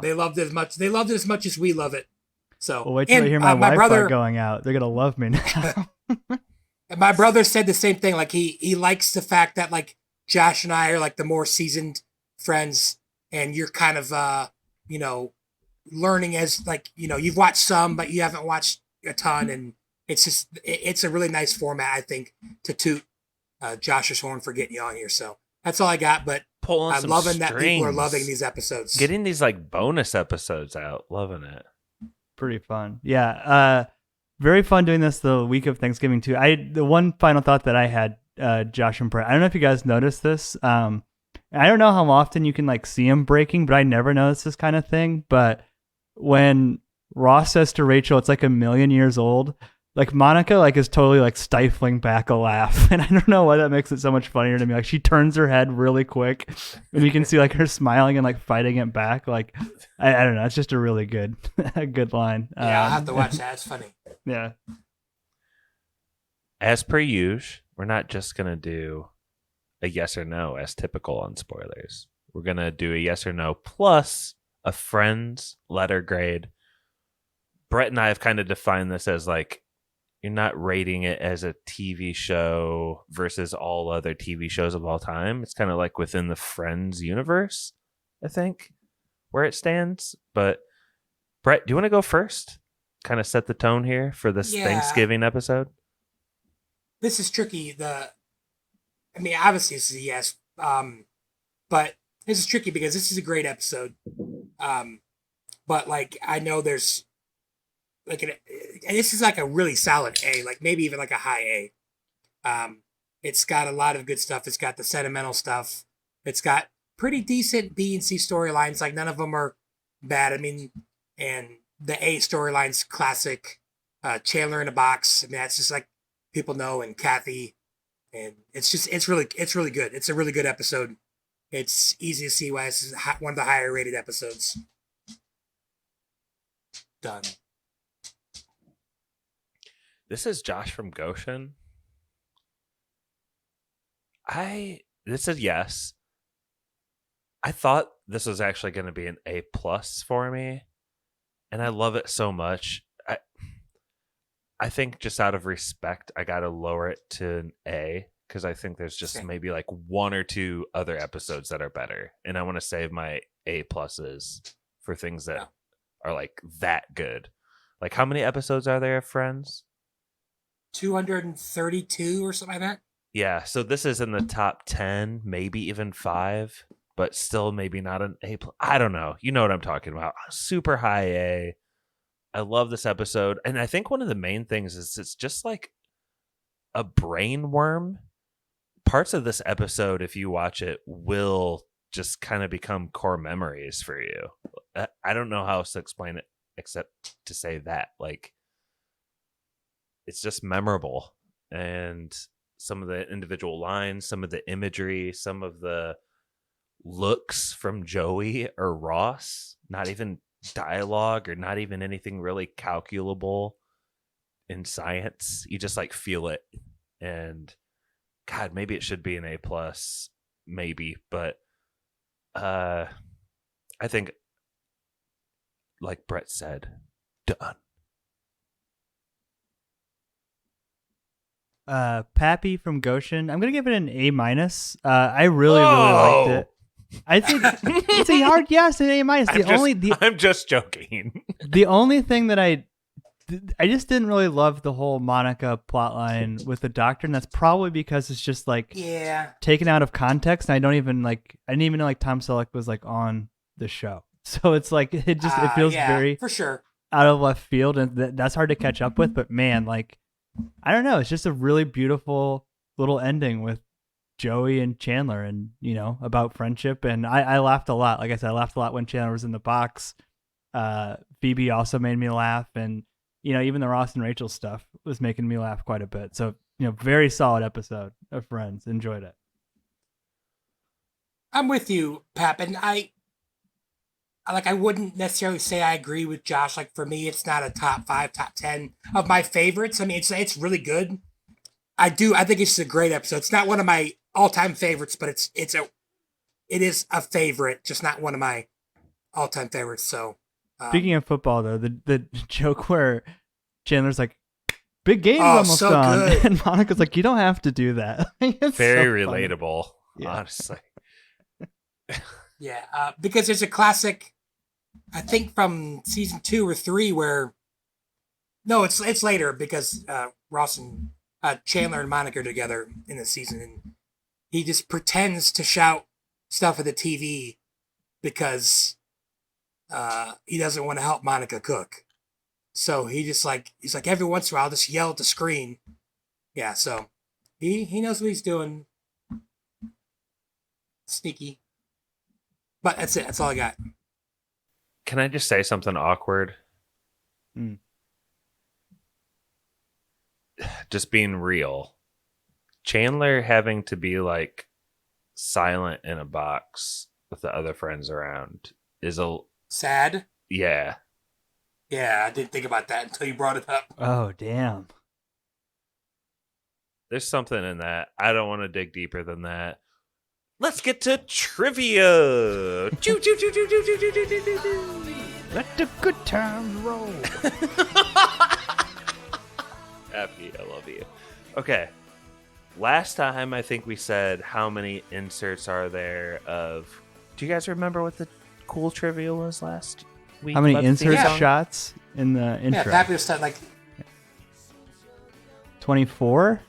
they loved it as much. They loved it as much as we love it. So Well, wait till you hear my Wi-Fi brother going out. They're gonna love me now. And my brother said the same thing. Like he likes the fact that like Josh and I are like the more seasoned friends, and you're kind of learning as like you've watched some, but you haven't watched a ton, and it's a really nice format, I think, to toot Josh's horn for getting you on here. So that's all I got. But Pulling I'm some loving that people are strings. loving these episodes. Getting these like bonus episodes out. Loving it. Pretty fun. Yeah. very fun doing this the week of Thanksgiving too. The one final thought that I had, Josh and Brett, I don't know if you guys noticed this. I don't know how often you can like see him breaking, but I never noticed this kind of thing. But when Ross says to Rachel, it's like a million years old, like Monica like is totally like stifling back a laugh. And I don't know why that makes it so much funnier to me. Like she turns her head really quick and you can see like her smiling and like fighting it back. Like, I don't know. It's just a really good, a good line. Yeah, I'll have to watch that. It's funny. Yeah. As per usual, we're not just going to do a yes or no as typical on spoilers. We're going to do a yes or no plus a friend's letter grade. Brett and I have kind of defined this as like, you're not rating it as a TV show versus all other TV shows of all time. It's kind of like within the Friends universe, I think, where it stands. But Brett, do you want to go first? Kind of set the tone here for this Thanksgiving episode. This is tricky. Obviously this is a yes, but this is tricky because this is a great episode. But like I know there's like and this is like a really solid A, like maybe even like a high A. It's got a lot of good stuff. It's got the sentimental stuff. It's got pretty decent B and C storylines. Like none of them are bad. I mean, and the A storyline's classic. Chandler in a box. I mean, that's just like people know, and Kathy, and it's really good. It's a really good episode. It's easy to see why this is one of the higher rated episodes. Done. This is Josh from Goshen. This is yes. I thought this was actually going to be an A plus for me, and I love it so much. I think just out of respect, I got to lower it to an A because I think there's just maybe like one or two other episodes that are better, and I want to save my A pluses for things that are like that good. Like how many episodes are there of Friends? 232 or something like that. Yeah, so this is in the top 10, maybe even 5, but still maybe not an A+. I don't know. You know what I'm talking about. Super high A. I love this episode. And I think one of the main things is it's just like a brain worm. Parts of this episode, if you watch it, will just kind of become core memories for you. I don't know how else to explain it except to say that. Like, it's just memorable. And some of the individual lines, some of the imagery, some of the looks from Joey or Ross, not even dialogue or not even anything really calculable in science. You just like feel it. And God, maybe it should be an A plus, maybe, but I think, like Brett said, done. Pappy from Goshen. I'm gonna give it an A minus. I really liked it. I think it's a hard yes, an A minus. I'm just joking. The only thing that I just didn't really love the whole Monica plotline with the doctor, and that's probably because it's just like taken out of context. And I didn't even know like Tom Selleck was like on the show, so it's like it feels very for sure out of left field, and that's hard to catch up with. But man, like I don't know, it's just a really beautiful little ending with Joey and Chandler, and you know, about friendship. And I laughed a lot. Like I said, I laughed a lot when Chandler was in the box. Phoebe also made me laugh, and you know, even the Ross and Rachel stuff was making me laugh quite a bit. So, you know, very solid episode of Friends. Enjoyed it. I'm with you, Pap, and I wouldn't necessarily say I agree with Josh. Like for me, it's not a top 5, top 10 of my favorites. I mean, it's really good. I think it's a great episode. It's not one of my all-time favorites, but it is a favorite, just not one of my all-time favorites. So speaking of football, though, the joke where Chandler's like, "Big game's almost so done," good. and Monica's like, "You don't have to do that." It's very so relatable, Yeah. honestly. Yeah, because there's a classic, I think from season 2 or 3, where no, it's later because Ross and Chandler and Monica are together in the season, and he just pretends to shout stuff at the TV because he doesn't want to help Monica cook. So he's like every once in a while I'll just yell at the screen. Yeah, so he knows what he's doing. Sneaky. But that's it. That's all I got. Can I just say something awkward? Just being real. Chandler having to be like silent in a box with the other friends around is a Sad? yeah. Yeah, I didn't think about that until you brought it up. Oh, damn. There's something in that. I don't want to dig deeper than that. Let's get to trivia. Choo, choo, choo, choo, choo, choo, choo, choo, choo, choo. Let the good times roll. Happy, I love you. Okay. Last time, I think we said how many inserts are there of... Do you guys remember what the cool trivia was last week? How many about the theme insert song? shots in the intro? Yeah, Pappy was like 24?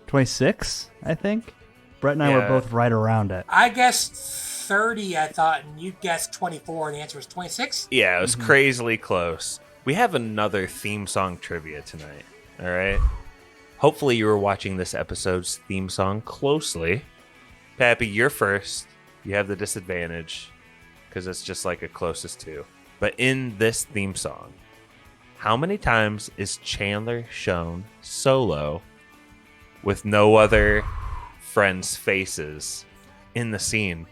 26, I think. Brett and I were Yeah. both right around it. I guessed 30, I thought, and you guessed 24, and the answer was 26? Yeah, it was crazily close. We have another theme song trivia tonight. All right. Hopefully you were watching this episode's theme song closely. Pappy, you're first. You have the disadvantage because it's just like a closest to. But in this theme song, how many times is Chandler shown solo with no other friends' faces in the scene?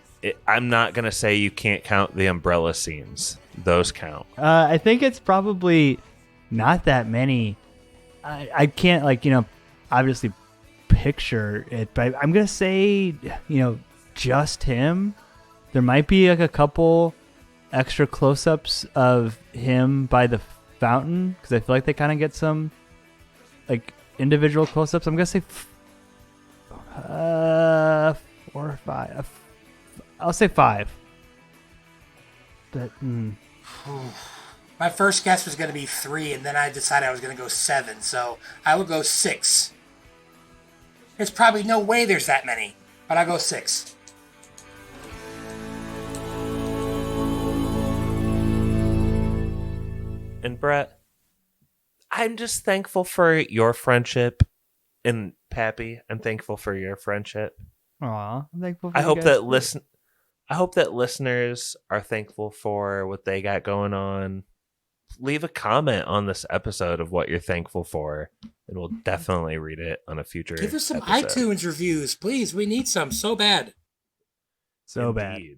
I'm not going to say you can't count the umbrella scenes. Those count. I think it's probably not that many. I can't, obviously picture it, but I'm going to say, just him. There might be like a couple extra close-ups of him by the fountain because I feel like they kind of get some like individual close-ups. I'm going to say 4 or 5. I'll say 5. But My first guess was going to be 3, and then I decided I was going to go 7, so I would go 6. There's probably no way there's that many, but I'll go 6. And Brett, I'm just thankful for your friendship. And Pappy, I'm thankful for your friendship. aw, I'm thankful for I you hope guys that too. I hope that listeners are thankful for what they got going on. Leave a comment on this episode of what you're thankful for, and we'll definitely read it on a future Give us some episode. iTunes reviews, please. We need some so bad. So bad. Indeed.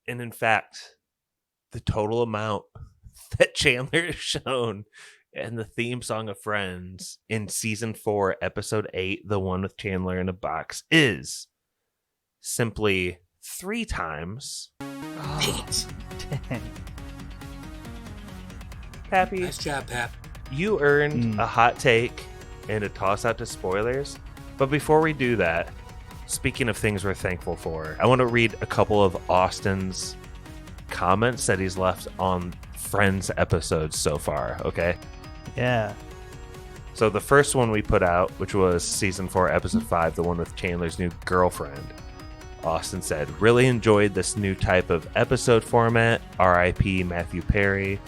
And in fact, the total amount that Chandler is shown in the theme song of Friends in season 4, episode 8, the one with Chandler in a box, is simply 3 times. Eight. Pappy, Nice job, Pap. you earned a hot take and a toss out to spoilers. But before we do that, speaking of things we're thankful for, I want to read a couple of Austin's comments that he's left on Friends episodes so far, okay? Yeah. So the first one we put out, which was season 4, episode 5, the one with Chandler's new girlfriend, Austin said, really enjoyed this new type of episode format. R.I.P. Matthew Perry.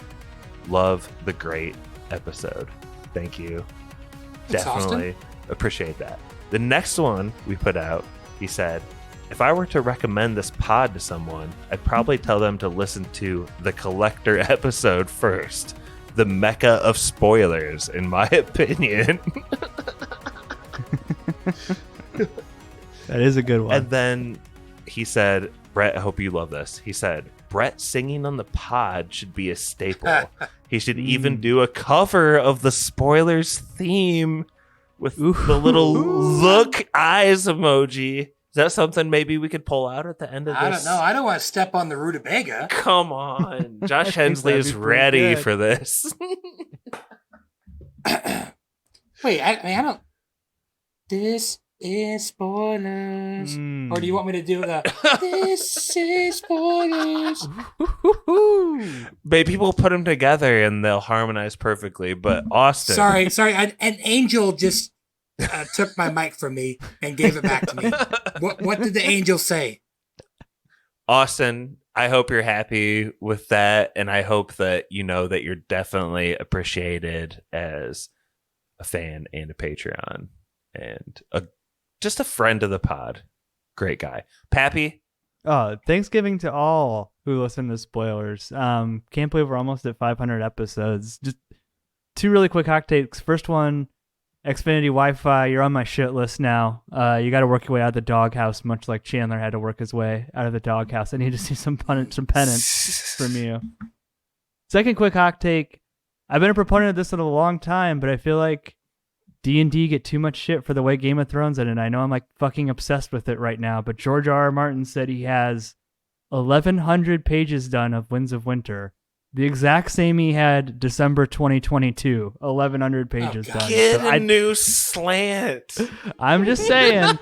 Love the great episode. Thank you. Thanks, Definitely appreciate that. The next one we put out, he said, if I were to recommend this pod to someone, I'd probably tell them to listen to the Collector episode first. The mecca of spoilers, in my opinion. That is a good one. And then he said, Brett, I hope you love this. He said, Brett singing on the pod should be a staple. He should even do a cover of the spoilers theme with the little look eyes emoji. Is that something maybe we could pull out at the end of I this? don't know. I don't want to step on the rutabaga. Come on. Josh Hensley that'd is be pretty ready good. for this. Wait, I don't. This is spoilers. Or do you want me to do the this is spoilers? Maybe people put them together and they'll harmonize perfectly. But Austin. Sorry. An angel just took my mic from me and gave it back to me. What did the angel say? Austin, I hope you're happy with that, and I hope that you know that you're definitely appreciated as a fan and a Patreon and just a friend of the pod. Great guy. Pappy? Thanksgiving to all who listen to spoilers. Can't believe we're almost at 500 episodes. Just 2 really quick hot takes. First one, Xfinity Wi-Fi, you're on my shit list now. You got to work your way out of the doghouse, much like Chandler had to work his way out of the doghouse. I need to see some penance from you. Second quick hot take, I've been a proponent of this in a long time, but I feel like D&D get too much shit for the way Game of Thrones did, and I know I'm like fucking obsessed with it right now, but George R.R. Martin said he has 1,100 pages done of Winds of Winter. The exact same he had December 2022, 1,100 pages done. Get a new slant. I'm just saying.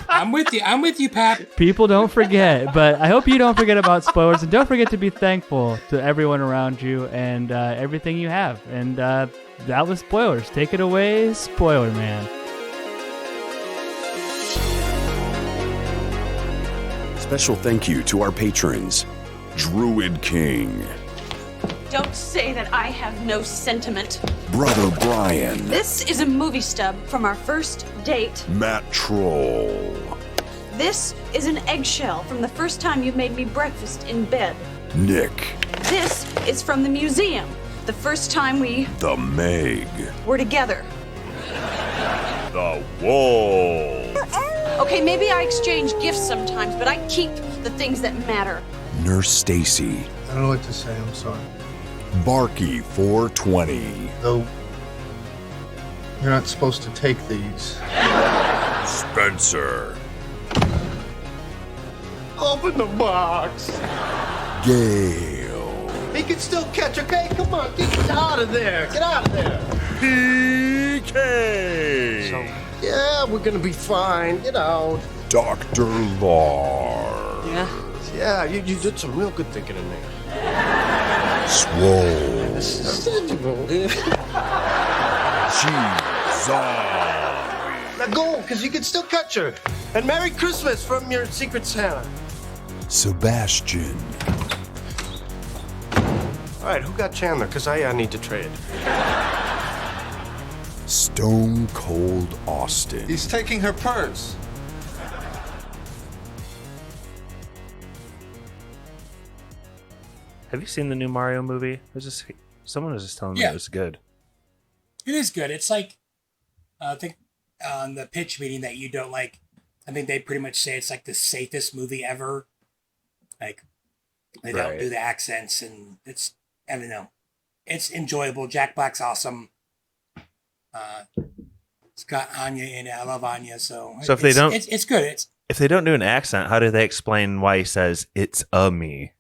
I'm with you, Pap. People don't forget, but I hope you don't forget about spoilers, and don't forget to be thankful to everyone around you and everything you have. And that was spoilers. Take it away, Spoiler Man. Special thank you to our patrons, Druid King, Don't say that I have no sentiment. Brother Brian, This is a movie stub from our first date. Matt Troll, This is an eggshell from the first time you made me breakfast in bed. Nick, This is from the museum, the first time we the Meg, were together. the Wall, Okay, maybe I exchange gifts sometimes, but I keep the things that matter. Nurse Stacy, I don't know what to say. I'm sorry. Barky 420, Though you're not supposed to take these. Spencer, Open the box. Gail, He can still catch, okay? Come on, get out of there. Get out of there. PK, So, yeah, we're gonna be fine. Get out. Dr. Lar, Yeah, you did some real good thinking in there. Swole, Now go, because you can still catch her. And Merry Christmas from your Secret Santa. Sebastian, All right, who got Chandler? Because I need to trade. Stone Cold Austin, He's taking her purse. Have you seen the new Mario movie? Someone was just telling me Yeah. it was good. It is good. It's like, I think on the pitch meeting that you don't like, I think they pretty much say it's like the safest movie ever. Like, they don't Right. do the accents, and it's, I don't know. It's enjoyable. Jack Black's awesome. It's got Anya in it. I love Anya, so So if they don't- it's good. If they don't do an accent, how do they explain why he says it's a me,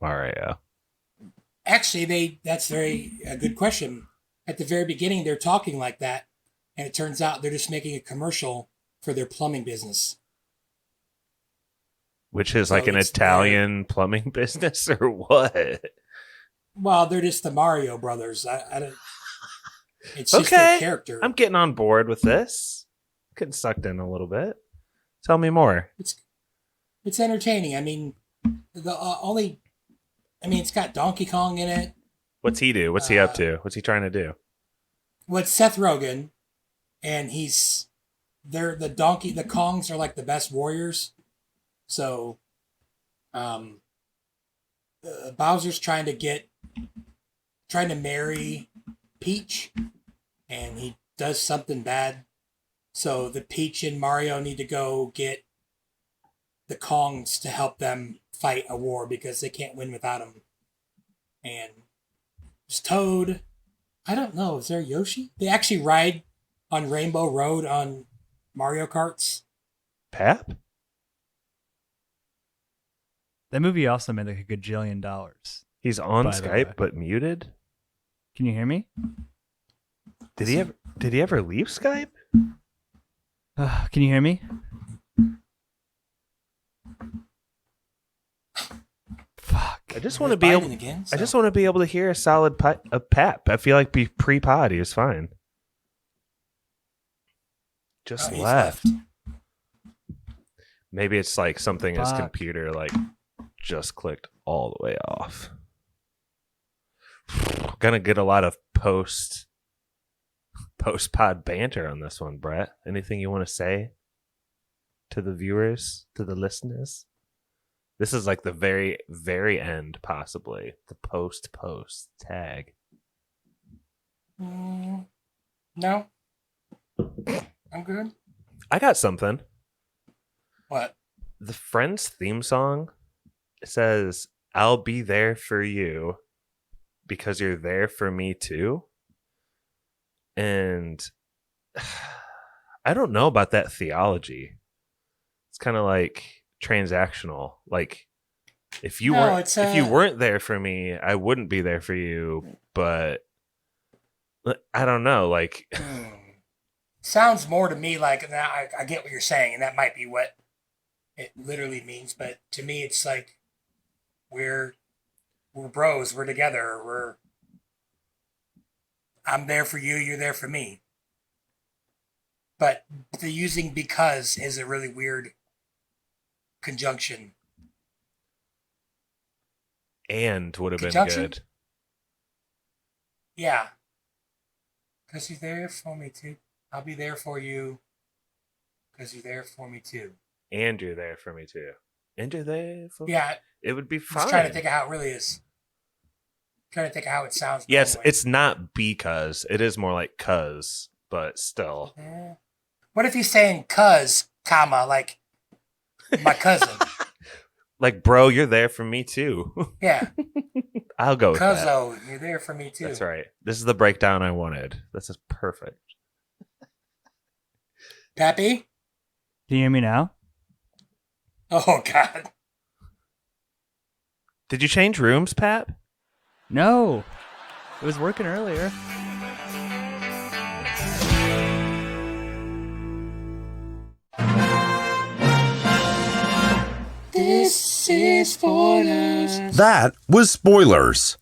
Mario? Actually, that's a good question. At the very beginning, they're talking like that, and it turns out they're just making a commercial for their plumbing business. Which is So like an it's Italian plumbing business or what? Well, they're just the Mario brothers. I don't. It's just Okay, their character. I'm getting on board with this. Getting sucked in a little bit. Tell me more. It's entertaining. I mean, it's got Donkey Kong in it. What's he do? What's he up to? What's he trying to do? Well, it's Seth Rogen, and they're the Kongs are like the best warriors. So, Bowser's trying to marry Peach, and he does something bad. So the Peach and Mario need to go get the Kongs to help them fight a war because they can't win without them. And there's Toad. I don't know. Is there Yoshi? They actually ride on Rainbow Road on Mario Karts. Pap? That movie also made like a gajillion dollars. He's on By the Skype way. but muted? Can you hear me? Did he ever leave Skype? Can you hear me? Fuck. I just want to be able. Again, I just want to be able to hear a solid Pap. I feel like pre-pod he was fine. Just he's left. Maybe it's like something his Fuck. computer like just clicked all the way off. Gonna get a lot of post-pod banter on this one, Brett. Anything you want to say to the viewers, to the listeners? This is like the very, very end, possibly. The post tag. No. I'm good. I got something. What? The Friends theme song says, "I'll be there for you because you're there for me too." And I don't know about that theology. It's kind of like transactional. Like if you weren't there for me, I wouldn't be there for you. But I don't know. Like sounds more to me like, and I get what you're saying, and that might be what it literally means. But to me, it's like we're bros. We're together. I'm there for you. You're there for me. But the using because is a really weird conjunction. And would have been Conjunction? good. Yeah. Because you're there for me too. I'll be there for you. Because you're there for me too. And you're there for me too. And you're there for me. Yeah. It would be I'm fine. just trying to think of how it really is. Trying to think of how it sounds. Yes, it's not because. It is more like cuz, but still. What if he's saying cuz, comma, like my cousin? Like, bro, you're there for me too. Yeah. I'll go with that. Cuzzo, you're there for me too. That's right. This is the breakdown I wanted. This is perfect. Pappy? Can you hear me now? Oh, God. Did you change rooms, Pat? No. It was working earlier. This is spoilers. That was spoilers.